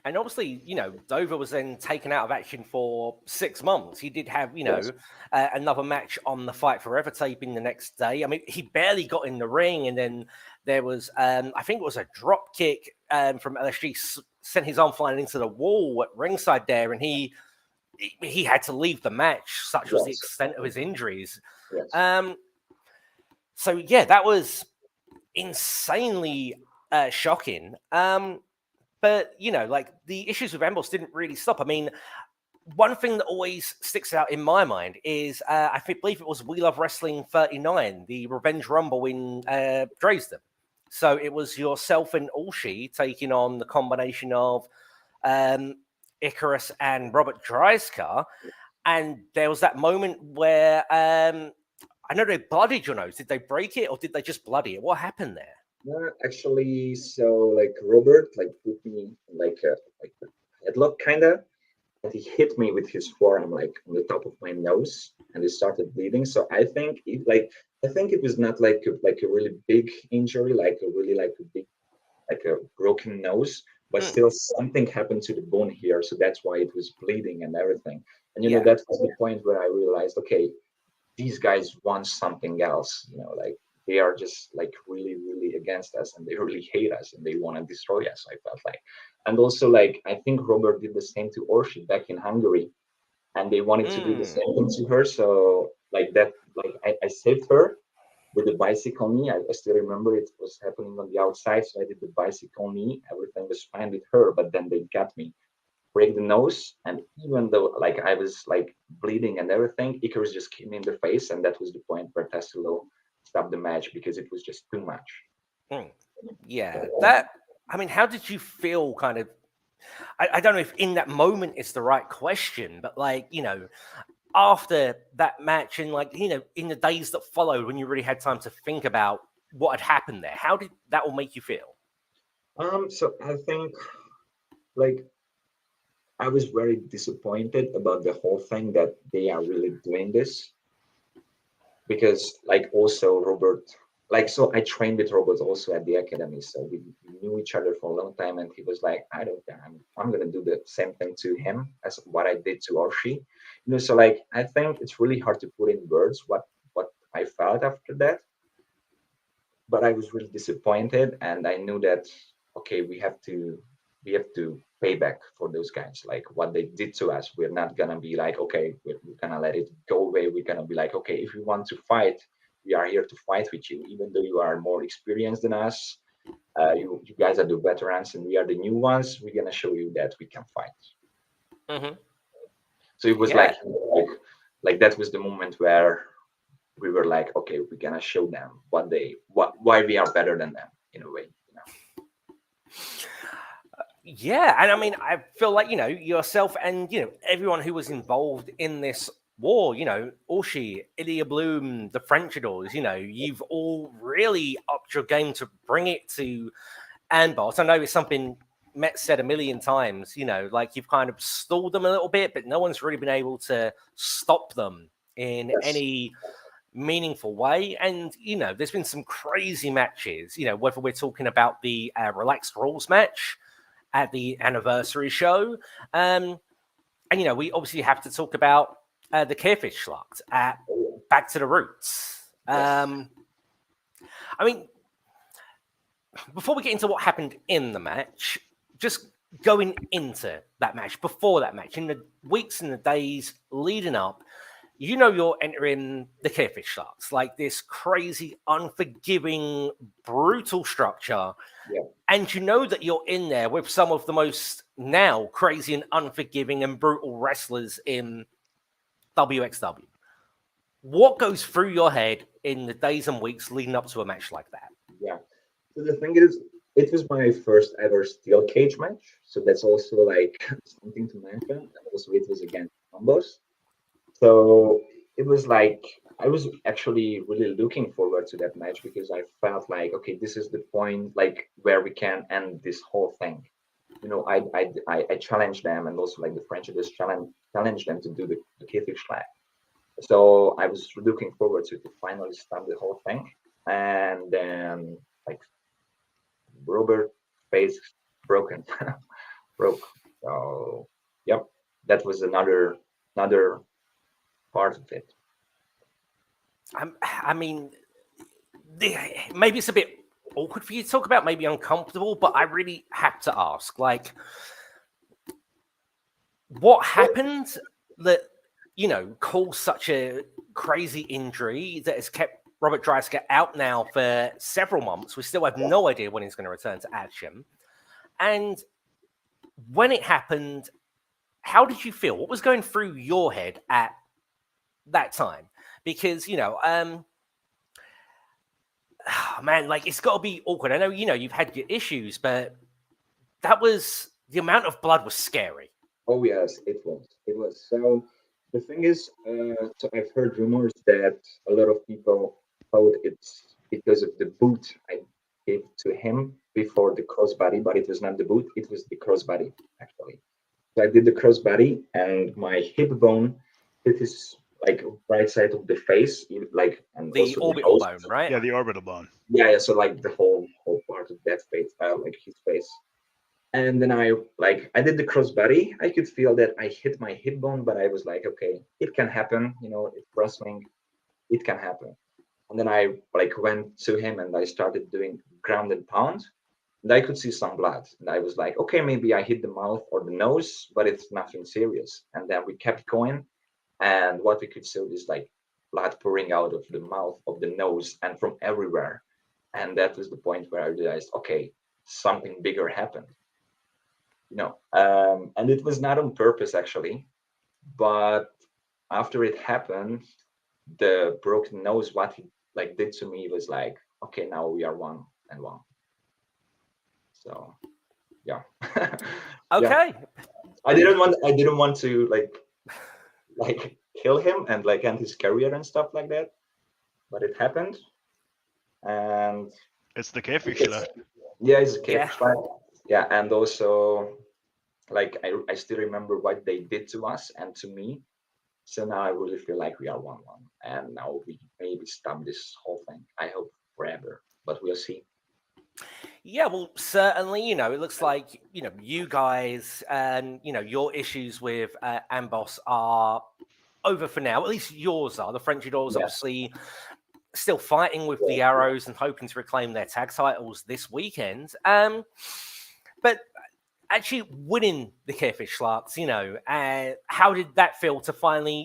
And obviously, Dover was then taken out of action for 6 months. He did have, Yes. another match on the Fight Forever taping the next day. I mean, he barely got in the ring, and then there was, I think it was a drop kick from LSG, sent his arm flying into the wall at ringside there, and he had to leave the match. Such was the Yes. extent of his injuries. Yes. So yeah, that was insanely shocking. But like the issues with Ambrose didn't really stop. I mean, one thing that always sticks out in my mind is believe it was We Love Wrestling 39, the Revenge Rumble in Dresden. So it was yourself and Ulshi taking on the combination of Icarus and Robert Dreisker. And there was that moment where I know they bloodied your nose. Did they break it or did they just bloody it? What happened there? No, actually, so like Robert like put me in like a headlock kinda, and he hit me with his forearm like on the top of my nose, and it started bleeding. So I think it was not like a really big injury, like a really like a big like a broken nose, but still something happened to the bone here, so that's why it was bleeding and everything. And that was the point where I realized, okay, these guys want something else, like they are just like really against us and they really hate us and they want to destroy us, I felt like. And also like I think Robert did the same to Orsi back in Hungary, and they wanted to do the same thing to her. So like that, like I saved her with the bicycle knee. I still remember it was happening on the outside, so I did the bicycle knee. Everything was fine with her, but then they got me, break the nose, and even though like I was like bleeding and everything, Icarus just came in the face, and that was the point where Tassilo stopped the match because it was just too much. Yeah, that. I mean, how did you feel? Kind of. I don't know if in that moment is the right question, but like after that match and like in the days that followed, when you really had time to think about what had happened there, how did that all make you feel? So I think like I was very disappointed about the whole thing that they are really doing this, because like also Robert, like so I trained with Robert also at the academy, so we knew each other for a long time, and he was like, I don't care, I'm gonna do the same thing to him as what I did to Orshi. So like I think it's really hard to put in words what I felt after that, but I was really disappointed, and I knew that okay, we have to pay back for those guys, like what they did to us. We're not gonna be like, okay, we're gonna let it go away. We're gonna be like, okay, if you want to fight, we are here to fight with you, even though you are more experienced than us. You guys are the veterans and we are the new ones. We're gonna show you that we can fight. Mm-hmm. So it was like that was the moment where we were like, okay, we're gonna show them why we are better than them in a way. Yeah, and I mean, I feel like yourself and everyone who was involved in this war, Orshi, Ilya Bloom, the Frenchadors, you've all really upped your game to bring it to Anbos. I know it's something Mett said a million times, like you've kind of stalled them a little bit, but no one's really been able to stop them in any meaningful way. And there's been some crazy matches, whether we're talking about the relaxed rules match at the anniversary show, and we obviously have to talk about the Carefish Schlacht at Back to the Roots. I mean, before we get into what happened in the match, just going into that match, before that match, in the weeks and the days leading up, you're entering the Carefish Schlacht, like this crazy, unforgiving, brutal structure. Yeah. And that you're in there with some of the most now crazy and unforgiving and brutal wrestlers in WXW. what goes through your head in the days and weeks leading up to a match like that? Yeah. So the thing is, it was my first ever steel cage match. So that's also like something to mention. And also, it was against combos. So it was like I was actually really looking forward to that match because I felt like, okay, this is the point like where we can end this whole thing. I challenged them, and also like the French just challenged them to do the kayfabe flag. So I was looking forward to finally start the whole thing, and then like Robert face broken, broke. So yep, that was another part of it. I mean, maybe it's a bit awkward for you to talk about, maybe uncomfortable, but I really have to ask, like, what happened that caused such a crazy injury that has kept Robert Dreisker out now for several months? We still have no idea when he's going to return to action. And when it happened, how did you feel? What was going through your head at that time? Because man, like, it's got to be awkward. I know you've had your issues, but the amount of blood was scary. Oh yes, it was. It was. So the thing is, so I've heard rumors that a lot of people thought it's because of the boot I gave to him before the crossbody, but it was not the boot, it was the crossbody actually. So I did the crossbody and my hip bone hit his like right side of the face, like and The also the orbital nose. bone, right? Yeah, the orbital bone. Yeah, so like the whole part of that face, like his face. And then I did the crossbody. I could feel that I hit my hip bone, but I was like, okay, it can happen. It's wrestling, it can happen. And then I like went to him and I started doing ground and pound, and I could see some blood. And I was like, okay, maybe I hit the mouth or the nose, but it's nothing serious. And then we kept going, and what we could see is like blood pouring out of the mouth, of the nose, and from everywhere. And that was the point where I realized, okay, something bigger happened. And it was not on purpose actually, but after it happened, the broken nose, what he like did to me was like, okay, now we are 1-1. So yeah. Yeah. Okay. I didn't want to like kill him and like end his career and stuff like that, but it happened. And It's the kayfabe. yeah, it's a cave Yeah. fight. Yeah, and also like I still remember what they did to us and to me. So now I really feel like we are 1-1, and now we maybe stop this whole thing. I hope forever, but we'll see. Yeah, well, certainly, it looks like, you guys and, your issues with Amboss are over for now. At least yours are. The French Adors Yes. obviously still fighting with the Arrows and hoping to reclaim their tag titles this weekend. But actually winning the Kayfabe Schlarks, how did that feel to finally,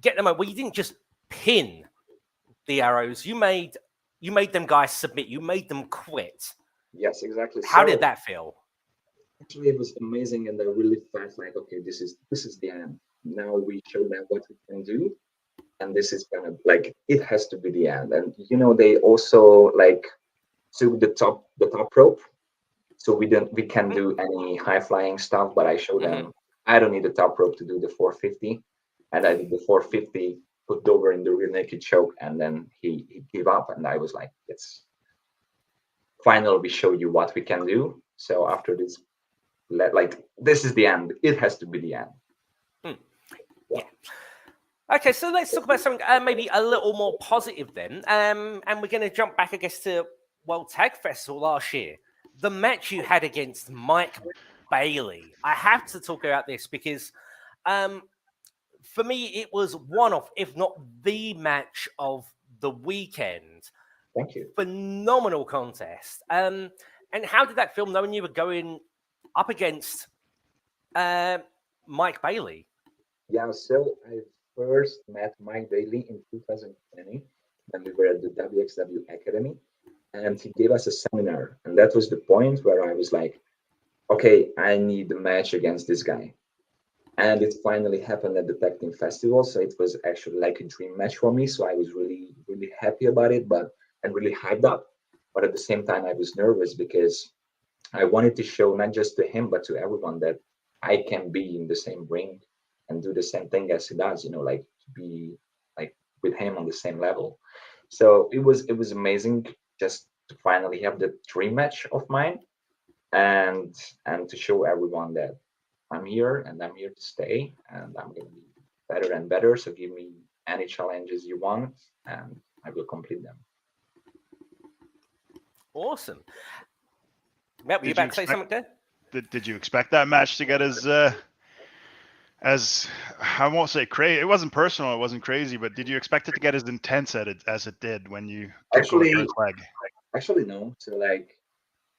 get them over? Well, you didn't just pin the Arrows. You made them guys submit. You made them quit. Yes, exactly. How did that feel? Actually, it was amazing, and I really felt like, okay, this is the end. Now we show them what we can do, and this is kind of like it has to be the end. And they also like took the top rope, so we can do any high flying stuff. But I showed them I don't need the top rope to do the 450, and I did the 450, put over in the rear naked choke, and then he gave up, and I was like, yes. Finally, we show you what we can do. So after this, this is the end. It has to be the end. Yeah. Okay, so let's talk about something maybe a little more positive then. And we're going to jump back, I guess, to World Tag Festival last year. The match you had against Mike Bailey. I have to talk about this because for me, it was one of, if not the match of the weekend. Thank you. Phenomenal contest. And how did that feel knowing you were going up against Mike Bailey? Yeah, so I first met Mike Bailey in 2020 when we were at the WXW Academy, and he gave us a seminar. And that was the point where I was like, okay, I need a match against this guy. And it finally happened at the Tech Team Festival. So it was actually like a dream match for me. So I was really, really happy about it, but and really hyped up. But at the same time, I was nervous because I wanted to show not just to him, but to everyone that I can be in the same ring and do the same thing as he does, like to be like with him on the same level. So it was amazing just to finally have the dream match of mine and to show everyone that I'm here and I'm here to stay and I'm gonna be better and better. So give me any challenges you want and I will complete them. Awesome. Matt, were you Did you about to say expect something there? did you expect that match to get as I won't say crazy. It wasn't personal. It wasn't crazy. But did you expect it to get as intense as it did when you kept going through Actually, his leg? actually no. So like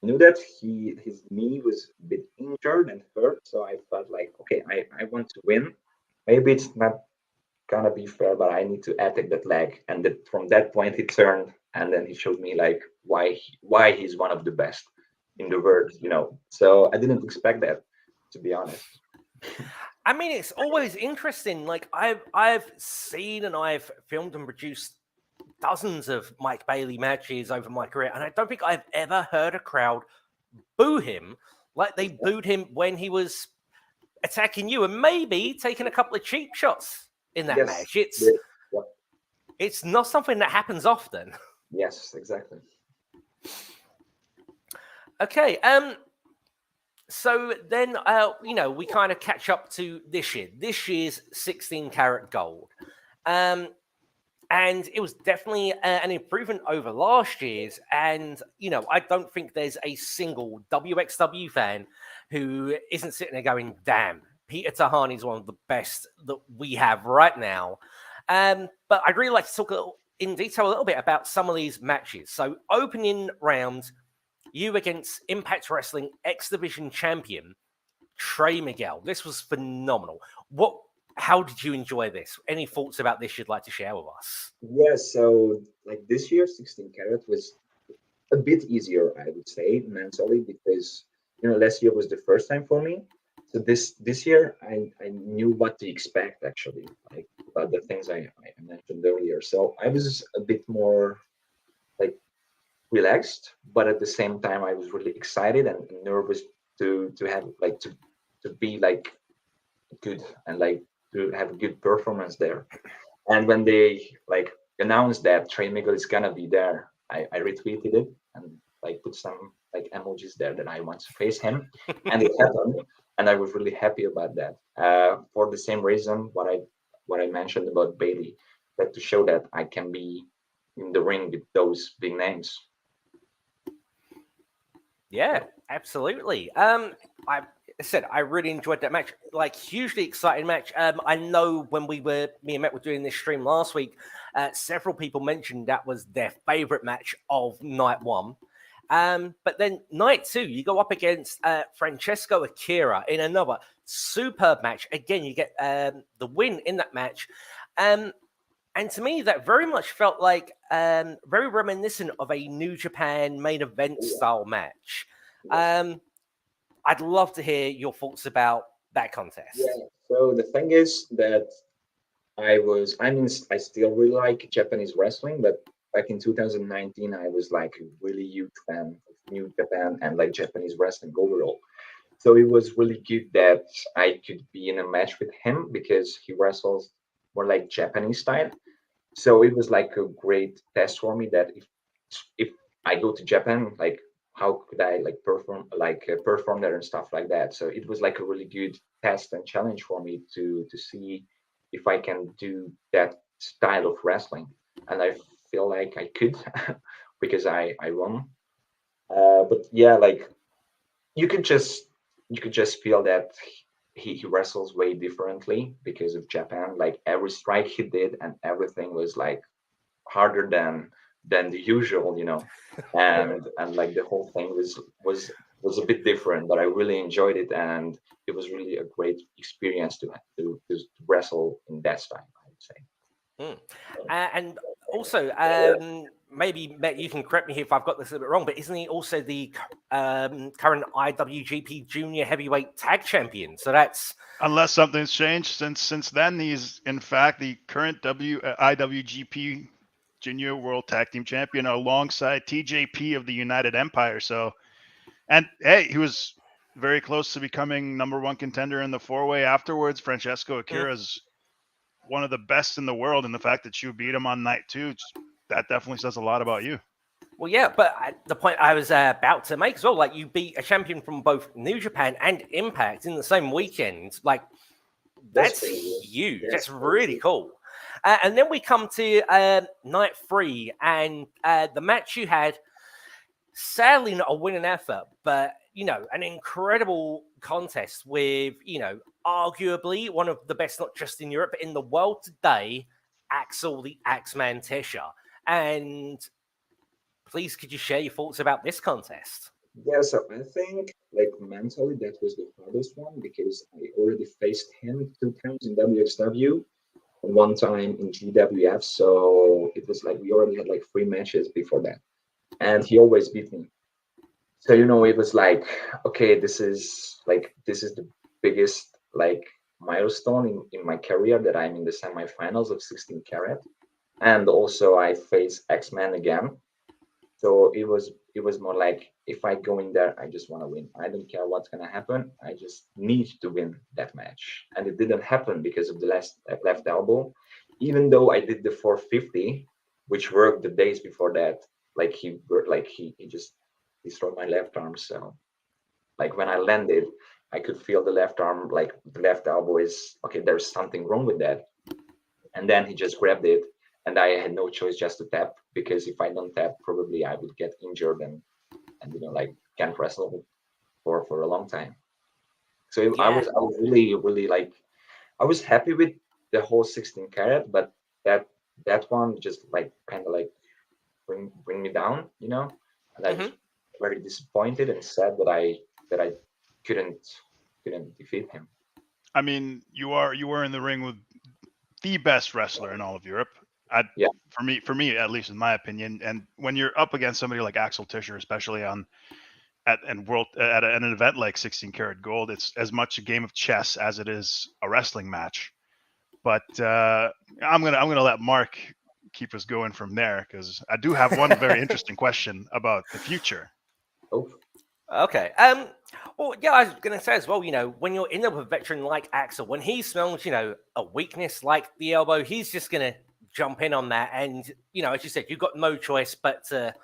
knew that his knee was a bit injured and hurt, so I felt like okay, I want to win. Maybe it's not gonna be fair, but I need to attack that leg. And that from that point he turned and then he showed me like why he's one of the best in the world. So I didn't expect that, to be honest. I mean, it's always interesting. Like I've seen and I've filmed and produced dozens of Mike Bailey matches over my career, and I don't think I've ever heard a crowd boo him like they booed him when he was attacking you and maybe taking a couple of cheap shots in that Yes. match. Yep. It's not something that happens often. Yes, exactly. Okay, so then we kind of catch up to this year. This year's 16 karat gold. And it was definitely an improvement over last year's. And, I don't think there's a single WXW fan who isn't sitting there going, damn, Peter Tihanyi is one of the best that we have right now. But I'd really like to talk in detail a little bit about some of these matches. So, opening round, you against Impact Wrestling X Division champion, Trey Miguel. This was phenomenal. How did you enjoy this? Any thoughts about this you'd like to share with us? Yeah, so like this year 16 karat was a bit easier, I would say, mentally, because last year was the first time for me. So this year I knew what to expect actually, like about the things I mentioned earlier. So I was a bit more like relaxed, but at the same time I was really excited and nervous to have like to be like good and like to have a good performance there. And when they like announced that Trey Miguel is gonna be there, I retweeted it and like put some like emojis there that I want to face him, and it happened, and I was really happy about that. For the same reason, what I mentioned about Bailey, that to show that I can be in the ring with those big names. Yeah, absolutely. I said I really enjoyed that match. Like hugely exciting match. I know when me and Mett were doing this stream last week, several people mentioned that was their favorite match of night one. But then night two, you go up against Francesco Akira in another superb match. Again, you get the win in that match. And to me, that very much felt like very reminiscent of a New Japan main event style match. Yes. I'd love to hear your thoughts about that Yeah. contest. So the thing is that I still really like Japanese wrestling, but back in 2019, I was like a really huge fan of New Japan and like Japanese wrestling overall. So it was really good that I could be in a match with him because he wrestles more like Japanese style. So it was like a great test for me that if I go to Japan, like how could I like perform there and stuff like that. So it was like a really good test and challenge for me to see if I can do that style of wrestling, and I feel like I could because I won. But yeah, like you could just you could just feel that he wrestles way differently because of Japan. Like every strike he did and everything was like harder than the usual. And like the whole thing was a bit different, but I really enjoyed it, and it was really a great experience to wrestle in that style, I would say. And also, maybe Mett, you can correct me if I've got this a bit wrong, but isn't he also the current IWGP Junior Heavyweight Tag Champion? So that's unless something's changed since then. He's in fact the current IWGP Junior World Tag Team Champion alongside TJP of the United Empire. So, and hey, he was very close to becoming #1 contender in the 4-way afterwards. Francesco Akira's one of the best in the world, and the fact that you beat him on night 2, that definitely says a lot about you. well, yeah, but the point I was about to make as well, like you beat a champion from both New Japan and Impact in the same weekend, like that's huge. That's really cool. And then we come to night 3, and the match you had, sadly not a winning effort, but an incredible contest with arguably one of the best, not just in Europe but in the world today, Axel the Axeman Tischer. And please, could you share your thoughts about this contest? Yeah, so I think like mentally that was the hardest one because I already faced him 2 times in WXW and 1 time in GWF. So it was like we already had like 3 matches before that. And he always beat me. So it was like, okay, this is the biggest like milestone in my career that I'm in the semifinals of 16 karat. And also I face X-Men again. So it was more like if I go in there, I just want to win. I don't care what's gonna happen. I just need to win that match. And it didn't happen because of the left elbow. Even though I did the 450, which worked the days before that, like he just destroyed my left arm. So like when I landed, I could feel the left arm, like the left elbow is okay, there's something wrong with that. And then he just grabbed it, and I had no choice just to tap, because if I don't tap, probably I would get injured and like can't wrestle for a long time. So I was really like, I was happy with the whole 16 karat, but that one just like kind of like bring me down, and I was very disappointed and sad that I couldn't defeat him. I mean, you were in the ring with the best wrestler in all of Europe. Yeah. For me, at least in my opinion. And when you're up against somebody like Axel Tischer, especially at an event like 16 karat gold, it's as much a game of chess as it is a wrestling match. But I'm gonna let Marc keep us going from there, because I do have one very interesting question about the future. Oh. Okay. Well, yeah, I was going to say as well, when you're in there with a veteran like Axel, when he smells, a weakness like the elbow, he's just going to jump in on that. And, as you said, you've got no choice but to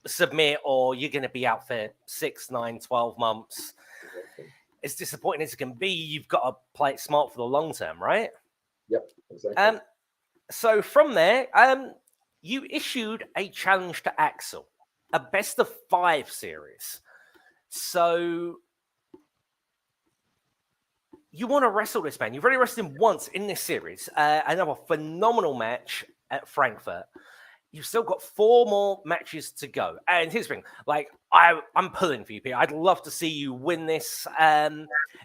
submit, or you're going to be out for 6, 9, 12 months. Exactly. As disappointing as it can be, you've got to play it smart for the long term, right? Yep, exactly. So from there, you issued a challenge to Axel, a best of 5 series. So you want to wrestle this man. You've already wrestled him once in this series. Another phenomenal match at Frankfurt. You've still got 4 more matches to go. And here's the thing, like I'm pulling for you, Peter. I'd love to see you win this.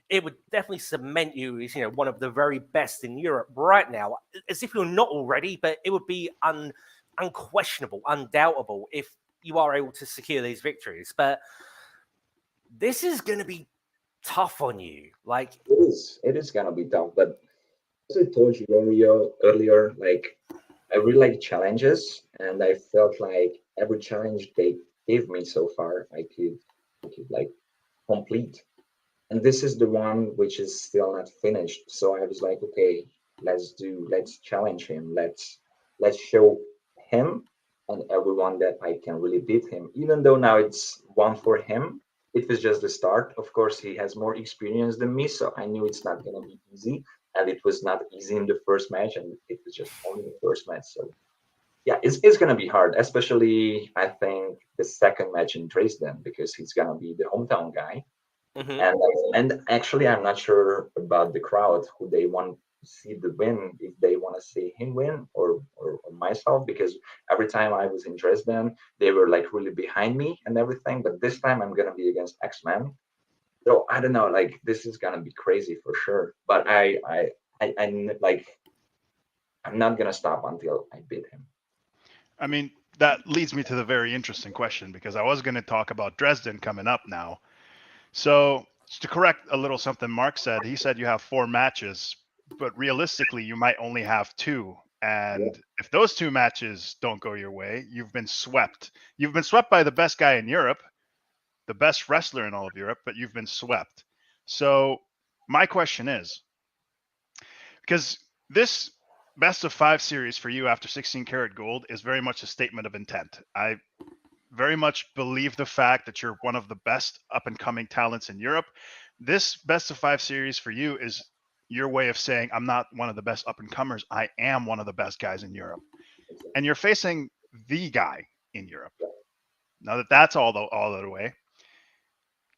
It would definitely cement you as one of the very best in Europe right now, as if you're not already. But it would be unquestionable, undoubtable if you are able to secure these victories. But this is going to be tough on you. Like it is gonna be tough, but as I told you earlier, like I really like challenges, and I felt like every challenge they gave me so far, I could like complete. And this is the one which is still not finished. So I was like, okay, let's challenge him. Let's show him and everyone that I can really beat him. Even though now it's 1 for him, it was just the start. Of course, he has more experience than me, so I knew it's not gonna be easy. And it was not easy in the first match, and it was just only the first match. So yeah, it's gonna be hard, especially I think the second match in Dresden, because he's gonna be the hometown guy. And actually, I'm not sure about the crowd who they want to see the win, if they want to see him win or myself, because every time I was in Dresden, they were like really behind me and everything. But this time I'm gonna be against X-Men, so I don't know. Like this is gonna be crazy for sure. But I like I'm not gonna stop until I beat him. I mean, that leads me to the very interesting question, because I was going to talk about Dresden coming up now. So to correct a little something Marc said, he said you have 4 matches, but realistically you might only have 2. And if those 2 matches don't go your way, you've been swept. You've been swept by the best guy in Europe, the best wrestler in all of Europe, but you've been swept. So my question is, because this best of 5 series for you after 16 karat gold is very much a statement of intent. I very much believe the fact that you're one of the best up and coming talents in Europe. This best of 5 series for you is your way of saying, I'm not one of the best up and comers. I am one of the best guys in Europe. And you're facing the guy in Europe. Now that that's all the way,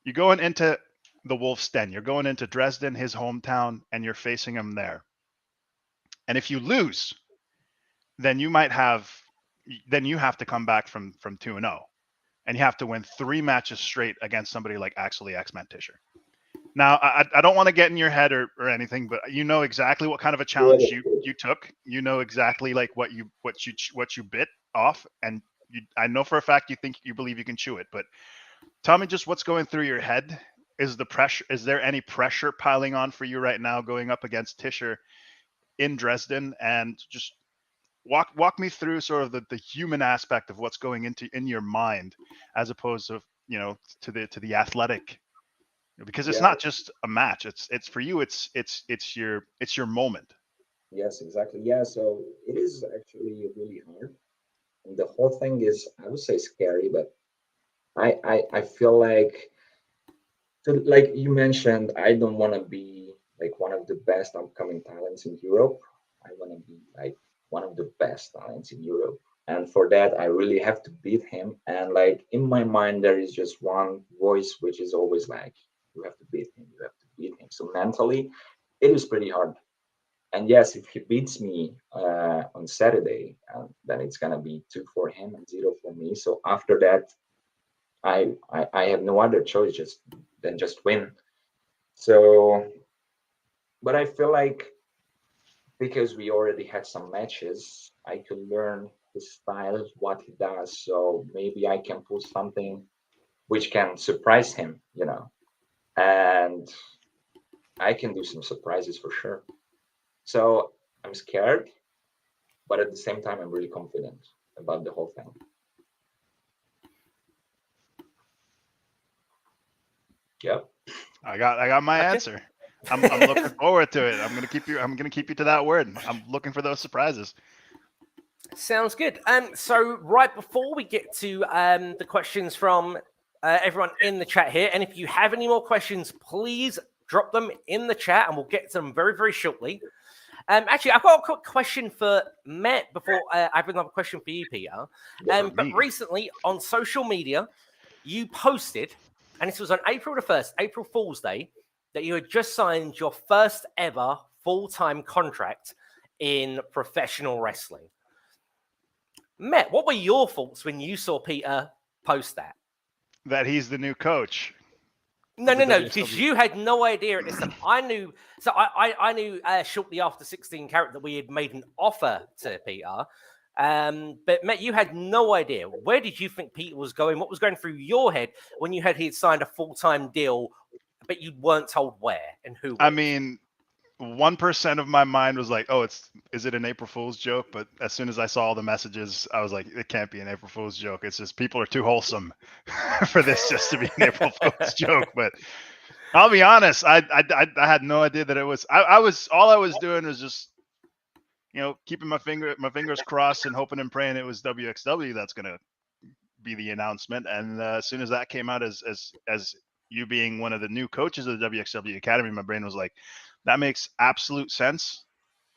you're going into the Wolf's Den. You're going into Dresden, his hometown, and you're facing him there. And if you lose, then you have to come back from 2-0. And you have to win 3 matches straight against somebody like Axel X-Man Tischer. Now, I don't want to get in your head or anything, but you know exactly what kind of a challenge you took. You know exactly like what you bit off, and I know for a fact you believe you can chew it. But tell me just what's going through your head. Is there any pressure piling on for you right now going up against Tischer in Dresden? And just walk me through sort of the human aspect of what's going in your mind, as opposed to to the athletic, because it's not just a match. It's for you. It's your moment. Yes, exactly. Yeah, so it is actually really hard. And the whole thing is, I would say, scary, but I feel like, so like you mentioned, I don't want to be like one of the best upcoming talents in Europe. I want to be like one of the best talents in Europe. And for that, I really have to beat him. And like in my mind, there is just one voice which is always like, you have to beat him, you have to beat him. So mentally, it is pretty hard. And yes, if he beats me on Saturday, then it's gonna be 2 for him and 0 for me. So after that, I have no other choice than just win. So, but I feel like because we already had some matches, I could learn his style, what he does. So maybe I can pull something which can surprise him, and I can do some surprises for sure. So I'm scared, but at the same time, I'm really confident about the whole thing. Yep. I got my answer. I'm looking forward to it. I'm gonna keep you to that word. I'm looking for those surprises. Sounds good. So right before we get to the questions from everyone in the chat here, and if you have any more questions, please drop them in the chat, and we'll get to them very, very shortly. Actually, I've got a quick question for Mett before I bring up a question for you, Peter. But recently on social media, you posted, and this was on April the 1st, April Fool's Day, that you had just signed your first ever full-time contract in professional wrestling. Mett, what were your thoughts when you saw Peter post that? That he's the new coach. No, because you had no idea at this time. I knew shortly after 16 karat that we had made an offer to Peter. But Mett, you had no idea. Where did you think Peter was going? What was going through your head when he had signed a full-time deal, but you weren't told where and who? I mean, 1% of my mind was like, oh, is it an April Fool's joke? But as soon as I saw all the messages, I was like, it can't be an April Fool's joke. It's just people are too wholesome for this just to be an April Fool's joke. But I'll be honest, I had no idea that it was. All I was doing was just, keeping my fingers crossed and hoping and praying it was WXW that's gonna be the announcement. And as soon as that came out as you being one of the new coaches of the WXW Academy, my brain was like, that makes absolute sense.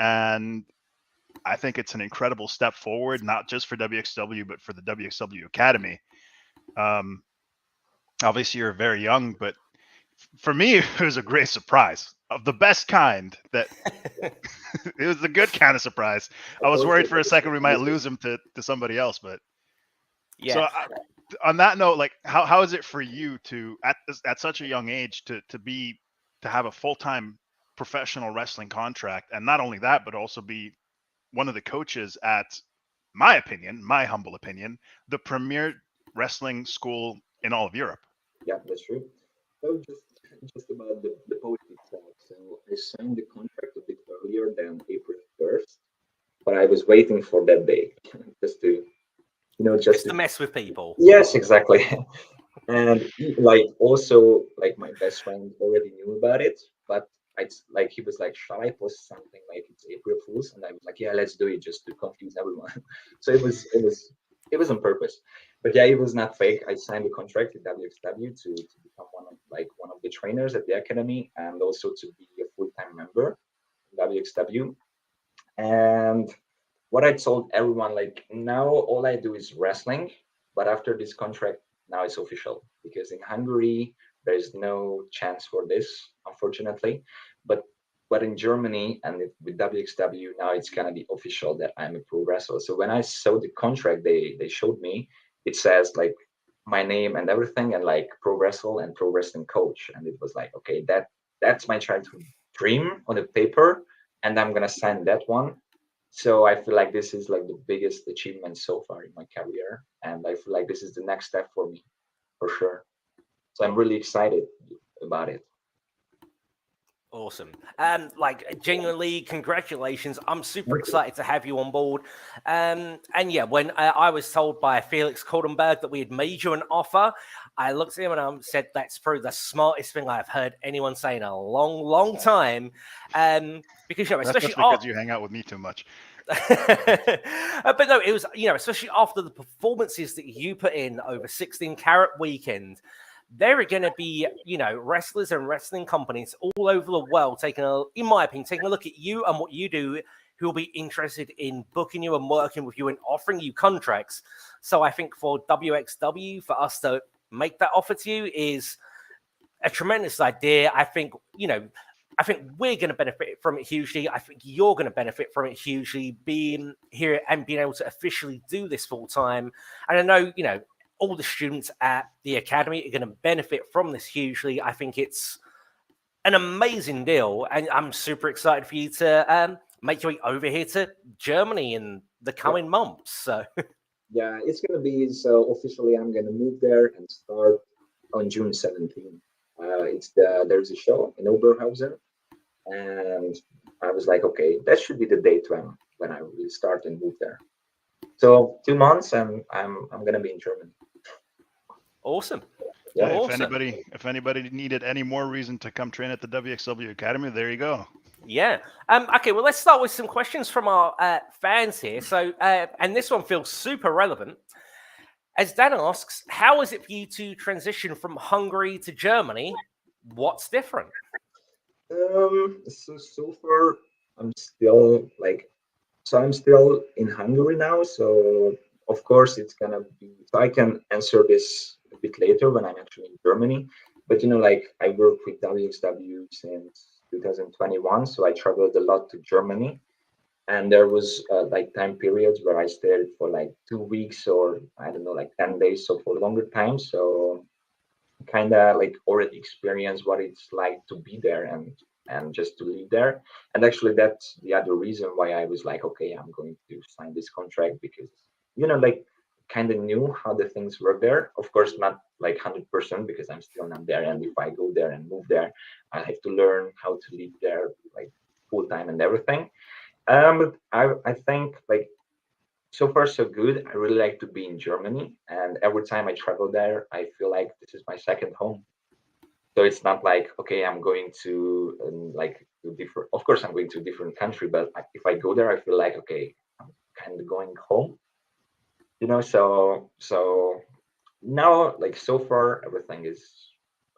And I think it's an incredible step forward, not just for WXW, but for the WXW Academy. Obviously, you're very young, but for me, it was a great surprise of the best kind. That it was a good kind of surprise. I was worried for a second we might lose him to somebody else, but yeah. So on that note, like, how is it for you to at such a young age to have a full-time professional wrestling contract, and not only that, but also be one of the coaches at my opinion, my humble opinion, the premier wrestling school in all of Europe. Yeah, that's true. So just about the post itself. So I signed the contract a bit earlier than April 1st, but I was waiting for that day just to, Just to mess with people. yes, exactly. And like also like my best friend already knew about it, but like he was like, shall I post something like it's April Fool's? And I was like, yeah, let's do it just to confuse everyone. So it was on purpose. But yeah, it was not fake. I signed a contract with WXW to become one of the trainers at the academy and also to be a full-time member in WXW. And what I told everyone, like now all I do is wrestling, but after this contract, now it's official because in Hungary there is no chance for this, unfortunately. But in Germany and with WXW now it's gonna be official that I'm a pro wrestler. So when I saw the contract they showed me, it says like my name and everything and like pro wrestle and pro wrestling coach, and it was like okay that's my childhood dream on the paper, and I'm gonna sign that one. So I feel like this is like the biggest achievement so far in my career, and I feel like this is the next step for me, for sure. So I'm really excited about it. Awesome. Like genuinely, congratulations. I'm super Thank you. excited to have you on board. And yeah, when I was told by Felix Kordenberg that we had made you an offer, I looked at him and I said, that's probably the smartest thing I've heard anyone say in a long, long time. Because, That's especially just because you hang out with me too much. But no, it was, especially after the performances that you put in over 16 Carat weekend, there are going to be, wrestlers and wrestling companies all over the world in my opinion, taking a look at you and what you do, who will be interested in booking you and working with you and offering you contracts. So I think for WXW, for us to make that offer to you is a tremendous idea. I think, we're going to benefit from it hugely. I think you're going to benefit from it hugely, being here and being able to officially do this full time. And I know, all the students at the academy are going to benefit from this hugely. I think it's an amazing deal, and I'm super excited for you to make your way over here to Germany in the coming months. So Yeah, it's gonna be so officially. I'm gonna move there and start on June 17th. There's a show in Oberhausen, and I was like, okay, that should be the date when I will start and move there. So 2 months, and I'm gonna be in Germany. awesome. Yeah. Awesome. If anybody needed any more reason to come train at the WXW Academy, there you go. Yeah. Okay. Well, let's start with some questions from our fans here. So, and this one feels super relevant. As Dan asks, how is it for you to transition from Hungary to Germany? What's different? So far I'm still like, so I'm still in Hungary now. So of course it's gonna be. So I can answer this a bit later when I'm actually in Germany. But like I work with WXW since 2021, so I traveled a lot to Germany, and there was like time periods where I stayed for like 2 weeks or I don't know, like 10 days, so for longer time. So kind of like already experience what it's like to be there and just to live there. And actually that's the other reason why I was like, okay, I'm going to sign this contract, because like kind of knew how the things work there. Of course not like 100%, because I'm still not there, and if I go there and move there, I have to learn how to live there like full time and everything. But I think like so far so good. I really like to be in Germany, and every time I travel there, I feel like this is my second home. So it's not like, okay, I'm going to like to different. Of course, I'm going to a different country, but if I go there, I feel like, okay, I'm kind of going home. So now like so far everything is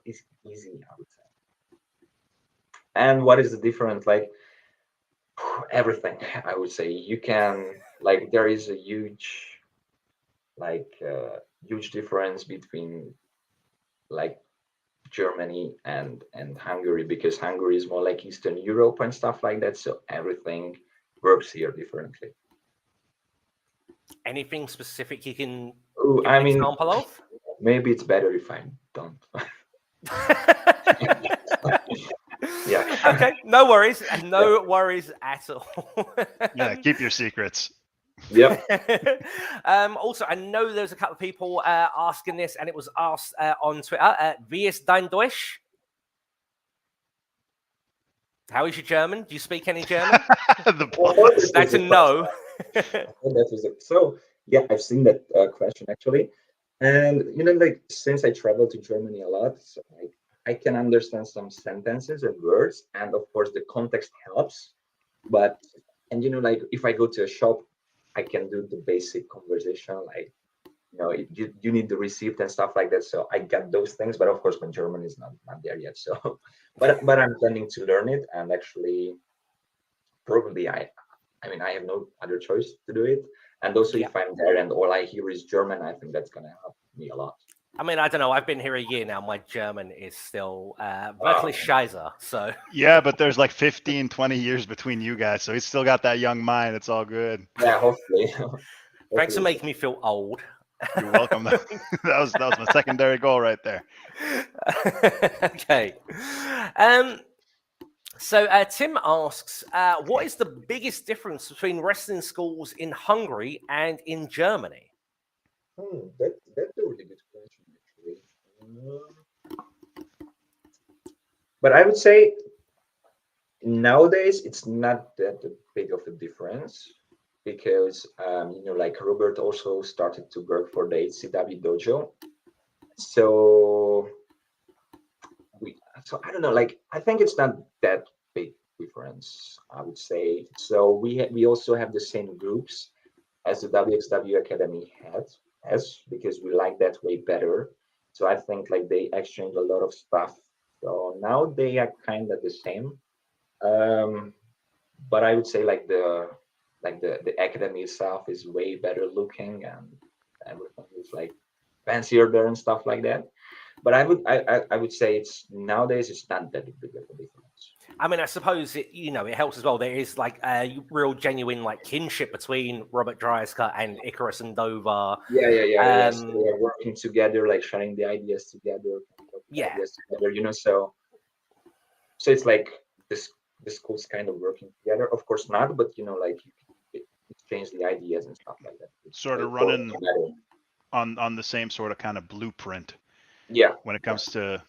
easy, I would say. And what is the difference? Like everything, I would say. You can like there is a huge difference between like Germany and Hungary, because Hungary is more like Eastern Europe and stuff like that. So everything works here differently. Anything specific you can Ooh, give I an mean, example of? maybe it's better if I don't. Yeah. Okay, no worries. No worries at all. Yeah, keep your secrets. Yep. Also, I know there's a couple of people asking this, and it was asked on Twitter. Wie ist dein Deutsch? How is your German? Do you speak any German? That's a no. So yeah, I've seen that question actually, and like since I travel to Germany a lot, so I can understand some sentences and words, and of course the context helps. But and like if I go to a shop, I can do the basic conversation, like you need the receipt and stuff like that. So I get those things, but of course my German is not there yet. So, but I'm planning to learn it, and actually probably I mean I have no other choice to do it. And also if I'm there and all I hear is German, I think that's gonna help me a lot. I mean, I don't know. I've been here a year now. My German is still wirklich scheiße. So yeah, but there's like 15, 20 years between you guys, so he's still got that young mind. It's all good. Yeah, hopefully. Thanks for making me feel old. You're welcome. that was my secondary goal right there. Okay. So Tim asks, what is the biggest difference between wrestling schools in Hungary and in Germany? That's a really good question, actually. But I would say nowadays it's not that big of a difference, because like Robert also started to work for the HCW dojo. So I don't know, like I think it's not that big difference, I would say. So we also have the same groups as the WXW Academy has, because we like that way better. So I think like they exchange a lot of stuff. So now they are kind of the same. But I would say like the academy itself is way better looking, and everything is like fancier there and stuff like that. But I would say it's nowadays it's not that big of a difference. I mean, I suppose it helps as well. There is like a real genuine like kinship between Robert Dreisker and Icarus and Dover. Yeah. So we are working together, like sharing the ideas together. So it's like the schools kind of working together. Of course not, but like you exchange the ideas and stuff like that. It's sort of running on the same sort of kind of blueprint. Yeah. When it comes to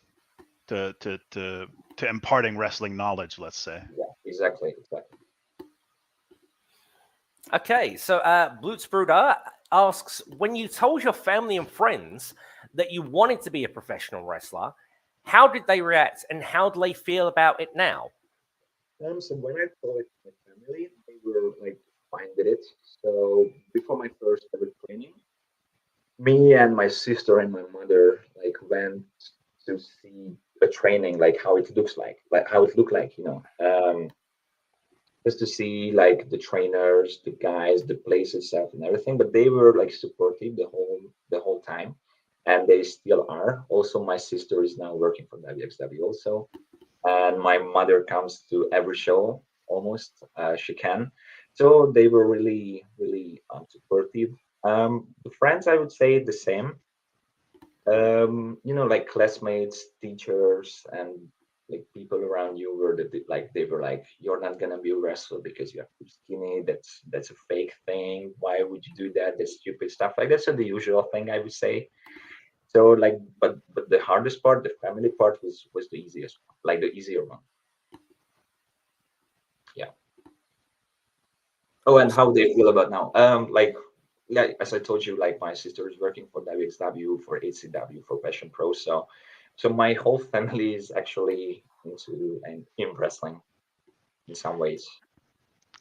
imparting wrestling knowledge, let's say. Yeah, exactly. Okay, so Blutsbruder asks, when you told your family and friends that you wanted to be a professional wrestler, how did they react and how do they feel about it now? So when I told it to my family, they were like fine with it. So before my first ever training, me and my sister and my mother like went to see a training, like how it looks like how it looked like, just to see like the trainers, the guys, the place itself and everything. But they were like supportive the whole time, and they still are. Also, my sister is now working for WXW also, and my mother comes to every show almost she can. So they were really supportive. The friends, I would say the same. Like classmates, teachers, and like people around you were they were like, you're not gonna be a wrestler because you're too skinny. That's a fake thing. Why would you do that? That's stupid stuff like that. So the usual thing, I would say. So like, but the hardest part, the family part, was the easiest, like the easier one. Yeah. Oh, and how they feel about now? Like, yeah, as I told you, like my sister is working for WXW, for HCW, for Passion Pro. So my whole family is actually in wrestling in some ways.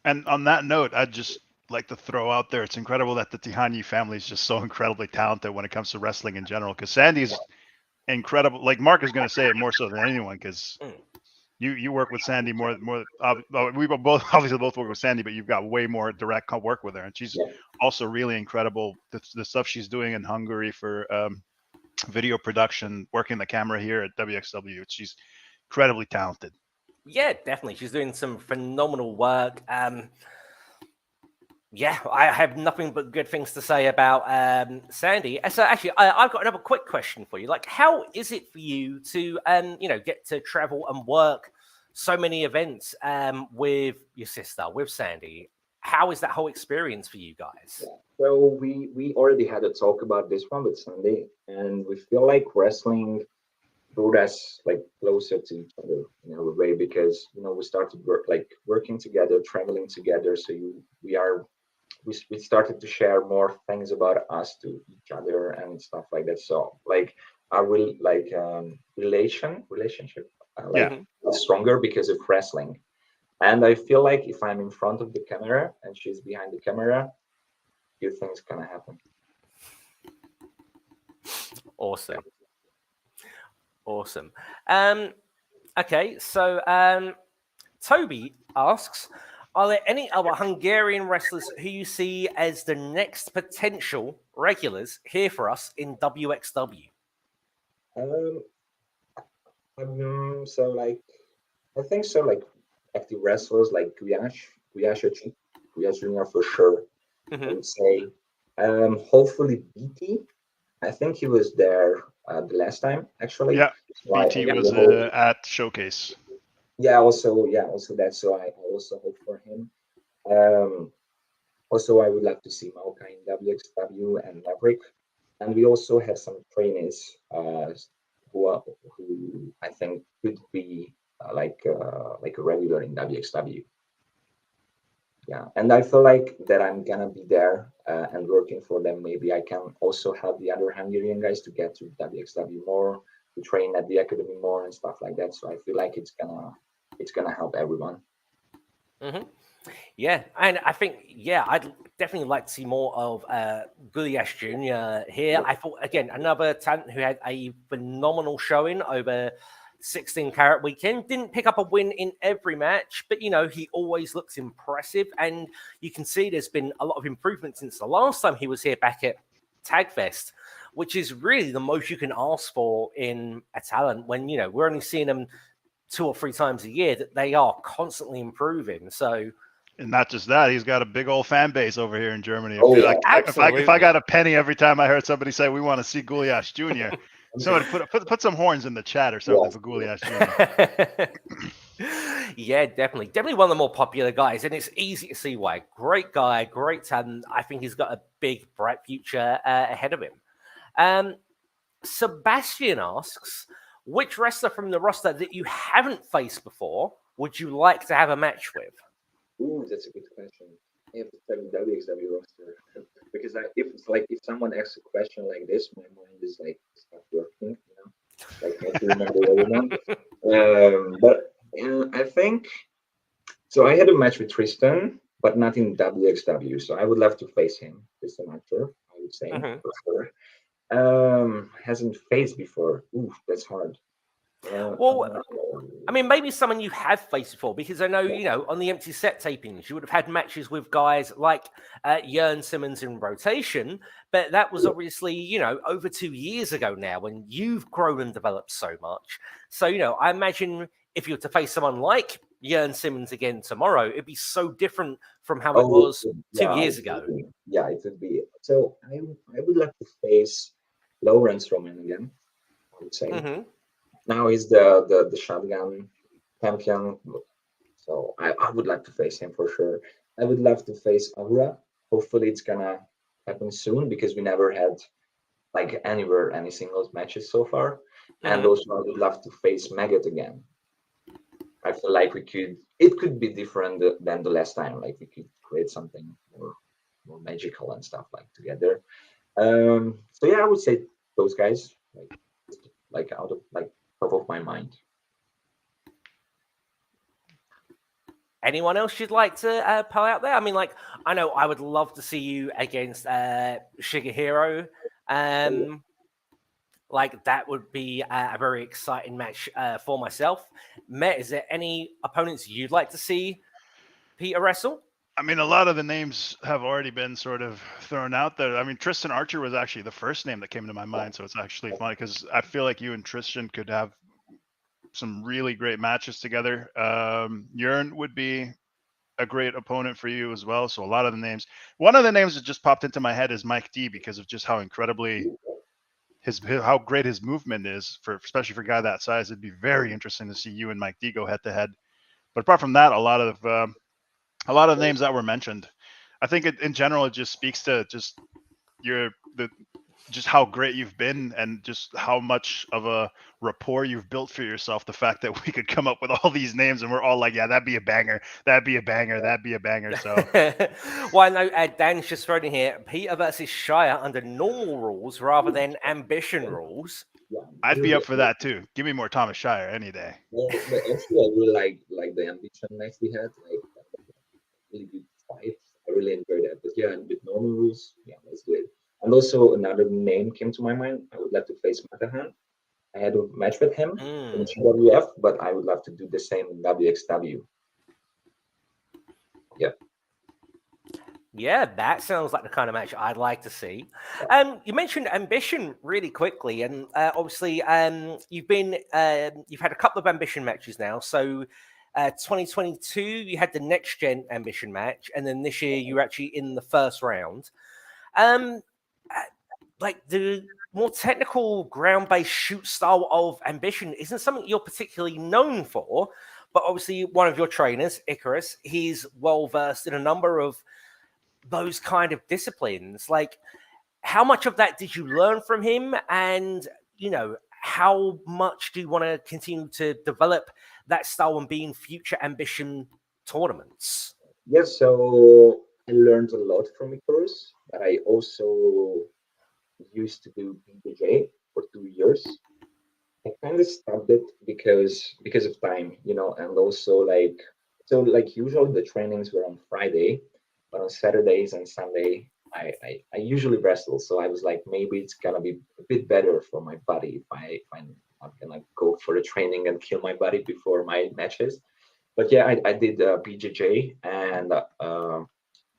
And on that note, I'd just like to throw out there, it's incredible that the Tihanyi family is just so incredibly talented when it comes to wrestling in general. Because Sandy's incredible. Like Marc is going to say it more so than anyone, because you work with Sandy more. We both obviously both work with Sandy, but you've got way more direct work with her, and she's also really incredible. The stuff she's doing in Hungary for video production, working the camera here at WXW, she's incredibly talented. Yeah, definitely. She's doing some phenomenal work. Yeah, I have nothing but good things to say about Sandy. So actually, I've got another quick question for you. Like, how is it for you to, get to travel and work so many events with your sister, with Sandy? how is that whole experience for you guys? So we already had a talk about this one with Sunday, and we feel like wrestling brought us like closer to each other in a way, because we started working together, traveling together. So we started to share more things about us to each other and stuff like that. So like our relationship Yeah. is stronger because of wrestling. And I feel like if I'm in front of the camera and she's behind the camera, good things gonna happen. Awesome. Awesome. Okay, so Toby asks, are there any other Hungarian wrestlers who you see as the next potential regulars here for us in WXW? Um, so like I think so, like active wrestlers like Guyash Jr. for sure. I would say. Hopefully BT. I think he was there the last time actually. Yeah. So I BT was hope, at Showcase. also that. So I also hope for him. Um, Also, I would like to see Malka in WXW and Maverick, and we also have some trainees who I think could be like a regular in WXW. Yeah, and I feel like that I'm gonna be there and working for them. Maybe I can also help the other Hungarian guys to get to WXW more, to train at the academy more and stuff like that. So I feel like it's gonna help everyone. Mm-hmm. Yeah, and I think I'd definitely like to see more of Guliash Jr. here. I thought again another talent who had a phenomenal showing over 16 carat weekend. Didn't pick up a win in every match, but he always looks impressive, and you can see there's been a lot of improvement since the last time he was here back at Tagfest, which is really the most you can ask for in a talent when we're only seeing them 2 or 3 times a year. That they are constantly improving. So. And not just that, he's got a big old fan base over here in Germany. Oh, I feel yeah. like if I got a penny every time I heard somebody say we want to see Guliash Jr., somebody put some horns in the chat or something for Guliash Jr. Yeah, definitely one of the more popular guys, and it's easy to see why. Great guy, great talent. I think he's got a big, bright future ahead of him. Sebastian asks, which wrestler from the roster that you haven't faced before would you like to have a match with? Ooh, that's a good question. I have to check the WXW roster because if someone asks a question like this, my mind is like stop working, like I have to remember everyone. But I think so. I had a match with Tristan, but not in WXW. So I would love to face him, Tristan Archer. I would say for sure. Hasn't faced before. Ooh, that's hard. Well, I mean, maybe someone you have faced before, because I know, on the empty set tapings, you would have had matches with guys like Jörn Simmons in rotation, but that was obviously, over 2 years ago now when you've grown and developed so much. So, I imagine if you were to face someone like Jörn Simmons again tomorrow, it'd be so different from how it was 2 years ago. Yeah, it would be. So I would like to face Lawrence Roman again, I would say. Mm-hmm. Now he's the shotgun champion, so I would like to face him for sure. I would love to face Aura. Hopefully it's gonna happen soon because we never had like any singles matches so far. And also I would love to face Maggot again. I feel like it could be different than the last time. Like we could create something more magical and stuff like together. So yeah, I would say those guys like out of like top of my mind. Anyone else you'd like to pull out there? I mean, like, I know I would love to see you against Shigehiro. Like, that would be a very exciting match for myself. Mett, is there any opponents you'd like to see Peter wrestle? I mean, a lot of the names have already been sort of thrown out there. I mean, Tristan Archer was actually the first name that came to my mind, so it's actually funny because I feel like you and Tristan could have some really great matches together. Jörn would be a great opponent for you as well. So a lot of the names. One of the names that just popped into my head is Mike D because of just how incredibly how great his movement is especially for a guy that size. It'd be very interesting to see you and Mike D go head to head. But apart from that, a lot of a lot of names that were mentioned. I think in general, it just speaks to just just how great you've been and just how much of a rapport you've built for yourself. The fact that we could come up with all these names and we're all like, yeah, that'd be a banger. That'd be a banger. That'd be a banger. So well, I know Dan's just thrown in here Peter versus Shire under normal rules rather than ambition rules. Yeah, I'd be up for that too. Give me more Thomas Shire any day. Well, but actually, I really like the ambition match we had. Like really good fight. I really enjoyed that. But yeah, with normal rules, yeah, let's do it. And also another name came to my mind. I would love to face Matahan. I had a match with him in GWF, but I would love to do the same in WXW. Yeah. Yeah, that sounds like the kind of match I'd like to see. You mentioned ambition really quickly, and obviously, you've had a couple of ambition matches now. So, 2022, you had the next gen ambition match, and then this year you were actually in the first round. Like the more technical ground-based shoot style of ambition isn't something you're particularly known for, but obviously one of your trainers, Icarus, he's well versed in a number of those kind of disciplines. Like, how much of that did you learn from him, and how much do you want to continue to develop that style and be in future ambition tournaments? Yes, so I learned a lot from Icarus, but I also used to do BJJ for 2 years. I kind of stopped it because of time, and also like usually the trainings were on Friday, but on Saturdays and Sunday I usually wrestle. So I was like, maybe it's gonna be a bit better for my body if I'm not gonna go for the training and kill my body before my matches. But yeah, I did BJJ, and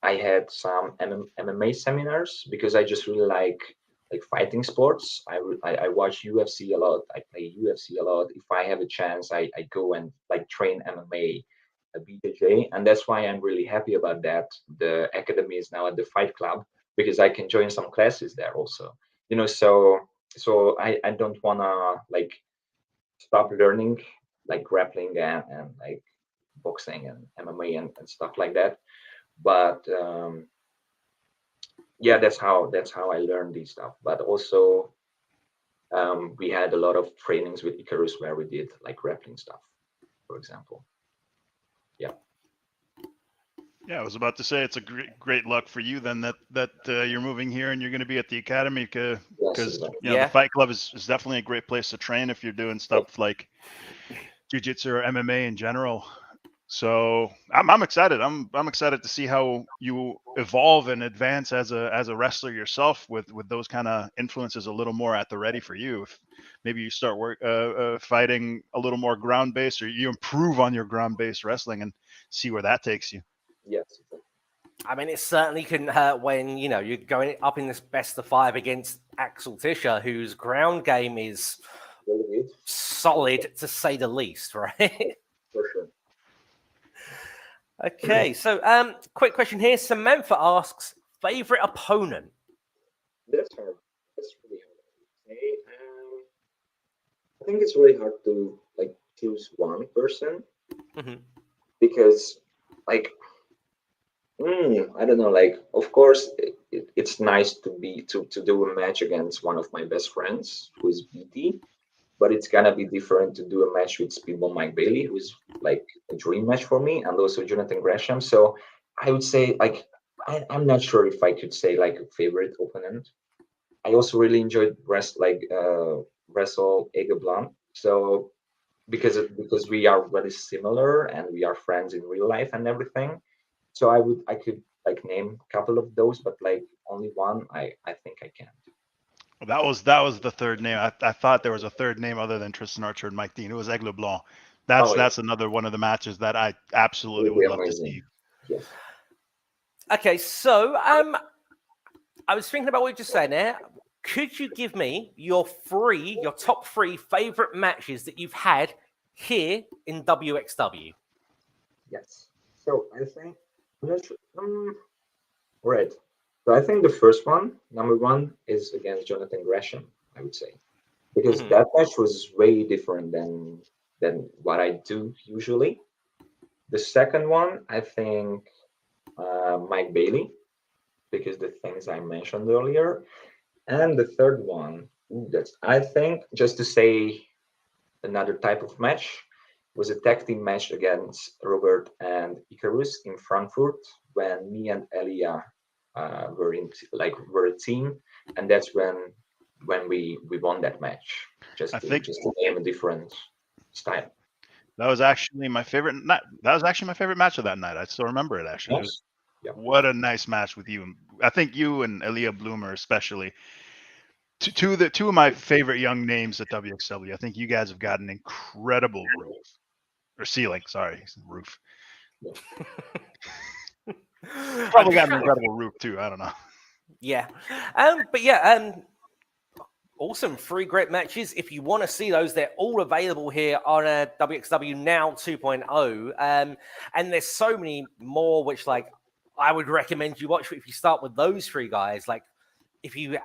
I had some MMA seminars because I just really like fighting sports. I watch UFC a lot. I play UFC a lot. If I have a chance, I go and like train MMA, BJJ, and that's why I'm really happy about that. The academy is now at the Fight Club because I can join some classes there also. So I don't wanna like stop learning like grappling and like boxing and MMA and stuff like that. But yeah, that's how I learned these stuff. But also, we had a lot of trainings with Icarus where we did like grappling stuff, for example. Yeah. Yeah, I was about to say it's a great luck for you then that you're moving here and you're going to be at the academy because exactly. the Fight Club is definitely a great place to train if you're doing stuff like jiu-jitsu or MMA in general. So I'm excited. I'm excited to see how you evolve and advance as a wrestler yourself with those kind of influences a little more at the ready for you. If maybe you start fighting a little more ground based, or you improve on your ground based wrestling and see where that takes you. Yes. I mean, it certainly couldn't hurt when you're going up in this best of 5 against Axel Tischer, whose ground game is Really good. solid to say the least, right? For sure. Okay, so quick question here. Samantha asks, favorite opponent? That's hard. That's really hard to say. I think it's really hard to like choose one person because like I don't know, like of course it's nice to do a match against one of my best friends who is BT, but it's gonna be different to do a match with Speedball Mike Bailey, who's like a dream match for me, and also Jonathan Gresham. So I would say like I'm not sure if I could say like a favorite opponent. I also really enjoyed wrestle Ega Blunt. So because we are very similar and we are friends in real life and everything. So I could like name a couple of those, but like only one I think I can't. That was the third name. I thought there was a third name other than Tristan Archer and Mike Dean. It was Aigle Blanc. That's another one of the matches that I absolutely would love to see. Yes. Okay, so I was thinking about what you just said there. Could you give me your top 3 favorite matches that you've had here in WXW? Yes. So I think I'm not sure. Right. So I think the first one, number one, is against Jonathan Gresham, I would say. Because that match was way different than what I do usually. The second one, I think Mike Bailey, because the things I mentioned earlier. And the third one, that's, I think, just to say another type of match, was a tag team match against Robert and Icarus in Frankfurt when me and Elia were a team, and that's when we won that match. Just I to think name a different style. that was actually my favorite. That was actually my favorite match of that night. I still remember it. Actually, it was, Yeah. what a nice match with you. I think you and Elia Bloomer especially. Two of my favorite young names at WXW. I think you guys have got an incredible roof or ceiling. Sorry, roof. Probably got an incredible roof too. I don't know. Yeah. But yeah, awesome. 3 great matches. If you want to see those, they're all available here on WXW Now 2.0. And there's so many more, which like I would recommend you watch. If you start with those 3 guys, like if you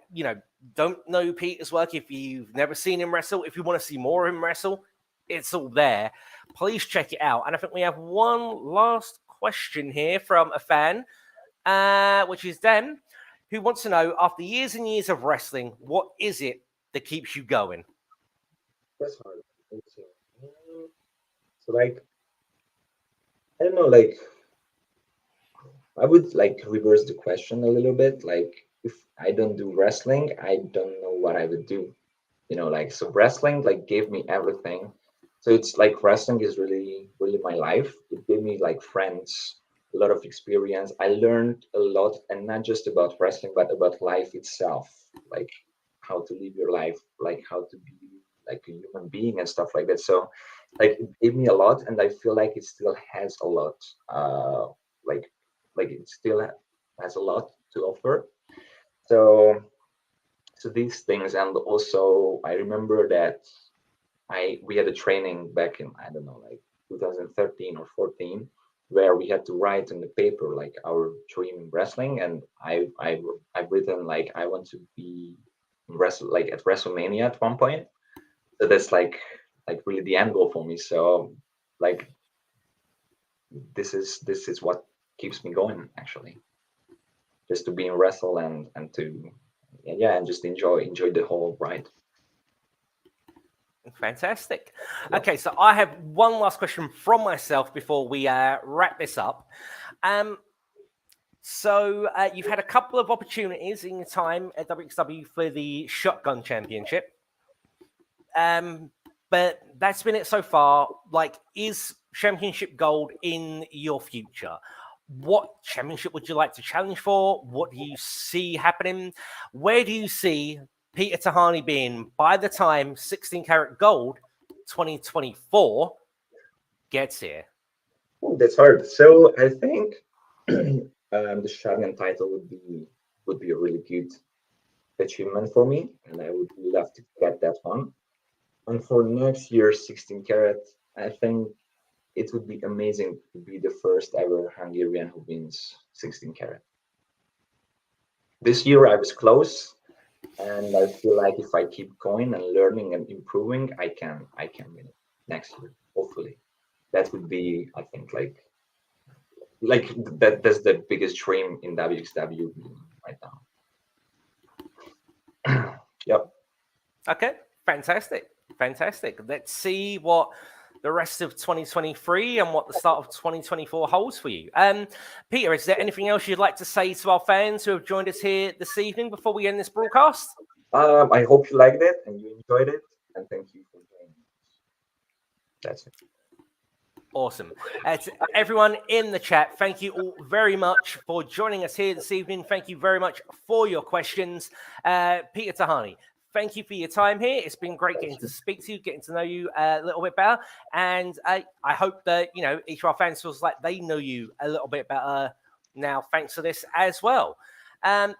don't know Peter's work, if you've never seen him wrestle, if you want to see more of him wrestle, it's all there. Please check it out. And I think we have one last question here from a fan, which is Dan, who wants to know, after years and years of wrestling, what is it that keeps you going? That's hard. So like, I don't know, like I would like reverse the question a little bit. Like if I don't do wrestling, I don't know what I would do. Like so wrestling like gave me everything. So it's like wrestling is really, really my life. It gave me like friends, a lot of experience. I learned a lot, and not just about wrestling, but about life itself, like how to live your life, like how to be like a human being and stuff like that. So like it gave me a lot, and I feel like it still has a lot. Like it still has a lot to offer. So these things, and also I remember that we had a training back in, I don't know, like 2013 or 14, where we had to write on the paper like our dream in wrestling, and I've written like I want to be like at WrestleMania at one point. So that's like really the end goal for me. So like this is what keeps me going, actually, just to be in wrestle and to and just enjoy the whole ride. Fantastic. Yeah. Okay, so I have one last question from myself before we wrap this up. So you've had a couple of opportunities in your time at WXW for the Shotgun Championship. But that's been it so far. Like, is Championship Gold in your future? What championship would you like to challenge for? What do you see happening? Where do you see Peter Tihanyi being by the time 16 Karat Gold 2024 gets here? Oh, that's hard. So I think the Shotgun title would be a really good achievement for me, and I would love to get that one. And for next year, 16 Karat, I think it would be amazing to be the first ever Hungarian who wins 16 Karat. This year I was close, and I feel like if I keep going and learning and improving, I can win it next year, hopefully. That would be, I think, like that's the biggest dream in WXW right now. Yep. Okay, fantastic. Let's see what the rest of 2023 and what the start of 2024 holds for you. Peter, is there anything else you'd like to say to our fans who have joined us here this evening before we end this broadcast? I hope you liked it and you enjoyed it, and thank you for joining us. That's it. Awesome. To everyone in the chat, thank you all very much for joining us here this evening. Thank you very much for your questions. Peter Tihanyi, thank you for your time here. It's been great getting to speak to you, getting to know you a little bit better. And I hope that, each of our fans feels like they know you a little bit better now, thanks to this as well.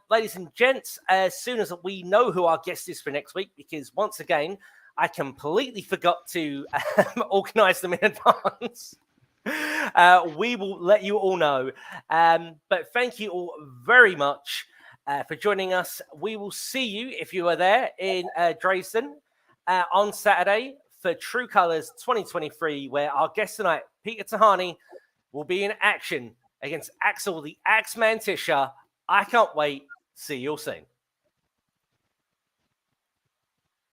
Ladies and gents, as soon as we know who our guest is for next week, because once again, I completely forgot to organize them in advance. We will let you all know. But thank you all very much for joining us. We will see you, if you are there, in Dresden on Saturday for True Colors 2023, where our guest tonight, Peter Tihanyi, will be in action against Axel the Axeman Tischer. I can't wait. See you all soon.